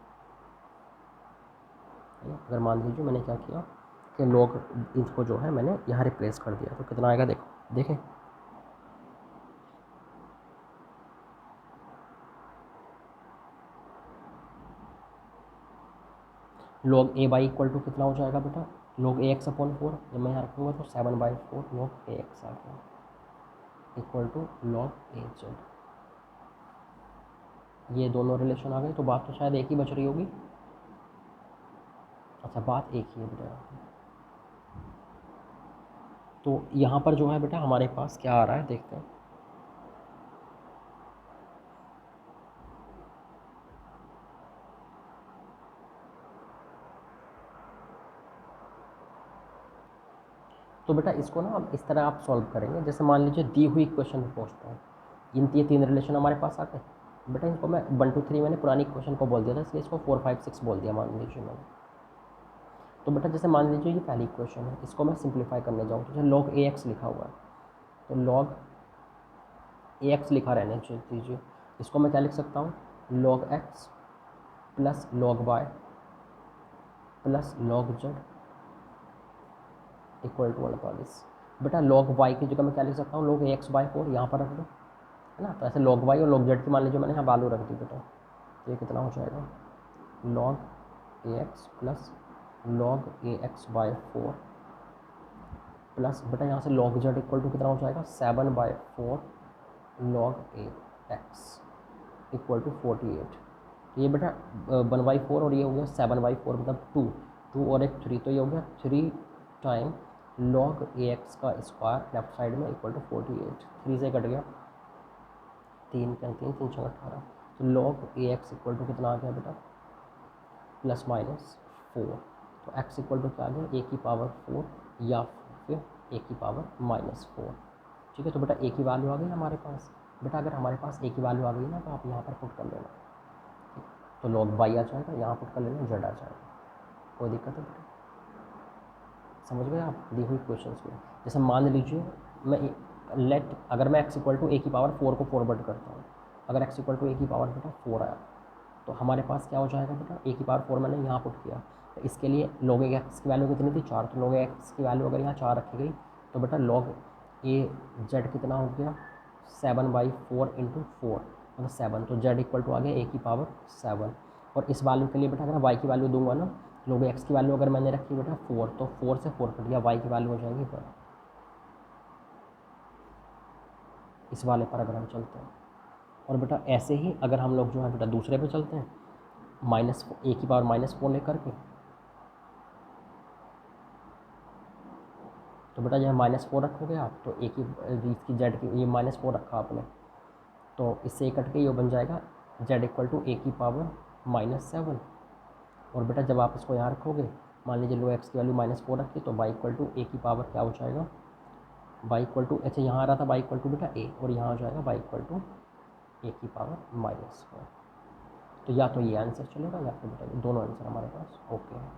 अगर मान लीजिए मैंने क्या किया कि log इसको जो है मैंने यहाँ रिप्लेस कर दिया, तो कितना आएगा देखो, देखें log a by equal to कितना हो जाएगा बेटा, log a x अपॉन 4, जब मैं यहाँ रखूँगा तो 7/4 log a x आ गया equal to log a z। ये दोनों रिलेशन आ गए, तो बात तो शायद एक ही बच रही होगी। अच्छा, बात एक ही है बेटा। तो यहाँ पर जो है बेटा हमारे पास क्या आ रहा है देखते हैं, तो बेटा इसको ना अब इस तरह आप सॉल्व करेंगे, जैसे मान लीजिए दी हुई इक्वेशन में पहुँचता हूँ, ये 3 रिलेशन हमारे पास आ गए बेटा, इनको मैं 1 2 3 मैंने पुरानी इक्वेशन को बोल दिया था, इसलिए इसको 4 5 6 बोल दिया मान लीजिए मैंने। तो बेटा जैसे मान लीजिए ये पहली इक्वेशन है, इसको मैं सिंप्लीफाई करने जाऊँ तो जैसे log a x लिखा हुआ है, तो log a x लिखा रहने दीजिए, इसको मैं क्या लिख सकता हूँ, log x plus log y plus log z equal to 48। बेटा log y की जगह मैं क्या लिख सकता हूँ, log ax बाई 4 यहाँ पर रख दो, है ना। तो ऐसे log y और log z की मान लीजिए मैंने यहाँ वैल्यू रख दी बेटा, तो ये कितना हो जाएगा, log ax plus log ax by 4 plus बेटा यहाँ से log z इक्वल टू कितना हो जाएगा, 7/4 log ax इक्वल टू 48। तो ये बेटा 1/4 और ये हो गया 7/4 मतलब 2 और एक 3, तो ये हो गया 3 टाइम log ax का स्क्वायर लेफ्ट साइड में इक्वल टू 48। 3 से कट गया, 3 3 3 6 18, तो log ax इक्वल टू कितना आ गया बेटा, प्लस माइनस 4। तो x इक्वल टू क्या आ गया, a की पावर 4 या फिर a की पावर -4। ठीक है, तो बेटा a की वैल्यू आ गई हमारे पास। बेटा अगर हमारे पास a की वैल्यू आ गई ना, तो आप यहाँ पर पुट कर लेना, तो log y आ जाएगा, यहाँ पुट कर लेना z आ जाएगा, कोई दिक्कत है बेटा, समझ गए आप दी हुई क्वेश्चंस में। जैसे मान लीजिए मैं अगर मैं x इक्वल टू a की पावर 4 को फॉरवर्ड करता हूँ, अगर x इक्वल टू a की पावर बेटा 4 आया, तो हमारे पास क्या हो जाएगा बेटा, ए की पावर 4 मैंने यहाँ पुट किया, तो इसके लिए log x की वैल्यू कितनी थी 4, तो log x की वैल्यू अगर यहाँ 4 रखी गई तो बेटा log ए जेड कितना हो गया 7/4 इंटू 4 मतलब 7, तो z इक्वल टू आ गया ए की पावर 7। और इस वैल्यू के लिए बेटा अगर y की वैल्यू दूंगा ना, log x की वैल्यू अगर मैंने रखी बेटा 4, तो 4 से 4 कट गया, y की वैल्यू हो जाएगी 1। इस वाले पर अगर हम चलते हैं, और बेटा ऐसे ही अगर हम लोग जो है बेटा दूसरे पे चलते हैं, माइनस ए की पावर -4 लेकर के, तो बेटा जो है -4 रखोगे आप, तो ए की इसकी जेड की ये -4 रखा आपने, तो इससे ये कट के ये बन जाएगा z इक्वल टू ए की पावर -7। और बेटा जब आप इसको यहाँ रखोगे, मान लीजिए लो एक्स की वैल्यू -4 रखी, तो y इक्वल टू ए की पावर क्या हो जाएगा, y इक्वल टू, अच्छा यहाँ आ रहा था y इक्वल टू बेटा a, और यहाँ हो जाएगा y इक्वल टू ए की पावर -4। तो या तो ये आंसर चलेगा या तो बेटा ये दोनों आंसर हमारे पास ओके है।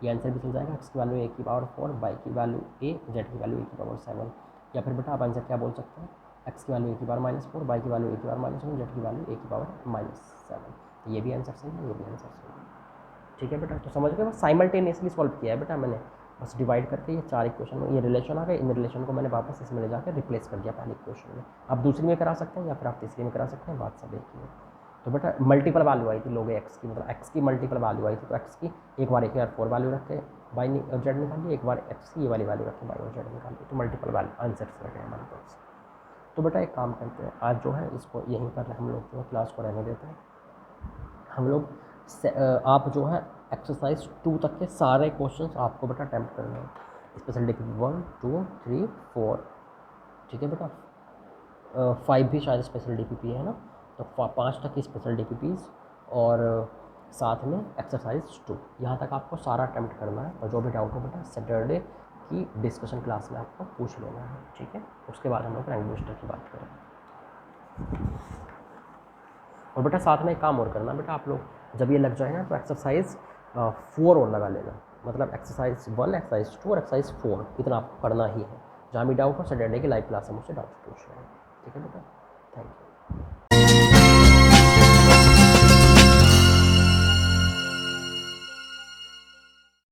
ये आंसर भी चल जाएगा, एक्स की वैल्यू ए की पावर 4, वाई की वैल्यू ए, जेड की वैल्यू ए की पावर 7। या फिर बेटा आप आंसर क्या बोल सकते हैं, एक्स की वैल्यू ए की पावर -4, वाई की वैल्यू ए की पावर -1, जेड की वैल्यू ए की पावर -7। तो ये भी आंसर सही है, ये भी आंसर सही है। ठीक है बेटा, तो समझ गए, बस साइमल्टेनियसली सॉल्व किया है बेटा मैंने, बस डिवाइड करके ये 4 इक्वेशन में ये रिलेशन आ गए, इन रिलेशन को मैंने वापस इसमें ले जाकर रिप्लेस कर दिया पहले इक्वेशन में। आप दूसरी में करा सकते हैं या फिर आप तीसरी में करा सकते हैं, बात सब एक ही है। तो बेटा मल्टीपल वैल्यू आई थी लोग एक्स की, मतलब एक्स की मल्टीपल वैल्यू आई थी, तो एक्स की एक बार 4 वैल्यू रख के बाई और जेड निकालिए, एक बार एक्स की ये वाली वैल्यू रख के बाई और जेड निकालिए, तो मल्टीपल वैल्यू आंसर से रखे हमारे पास। तो बेटा एक काम करते हैं, आज जो है इसको यहीं पर हम लोग जो है क्लास को रहने देते हैं। हम लोग आप जो है एक्सरसाइज 2 तक के सारे क्वेश्चंस आपको बेटा अटैम्प्ट करने हैं, स्पेशल डीपीपी 1 2 3 4, ठीक है बेटा, 5 भी शायद स्पेशल डीपीपी है ना, तो 5 तक की स्पेशल डीपीपीज और साथ में एक्सरसाइज 2, यहाँ तक आपको सारा अटैम्प्ट करना है। और जो भी डाउट हो बेटा सैटरडे की डिस्कशन क्लास में आपको पूछ लेना है, ठीक है। उसके बाद हम लोग रैंक बूस्टर की बात करें। और बेटा साथ में एक काम और करना बेटा, आप लोग जब ये लग जाए ना तो एक्सरसाइज 4 और लगा लेना, मतलब एक्सरसाइज 1, एक्सरसाइज 2 और एक्सरसाइज 4, इतना आपको पढ़ना ही है। जहाँ भी डाउट हो सैटरडे की लाइव क्लास में मुझसे डाउट पूछ रहे हैं, ठीक है बेटा, थैंक यू।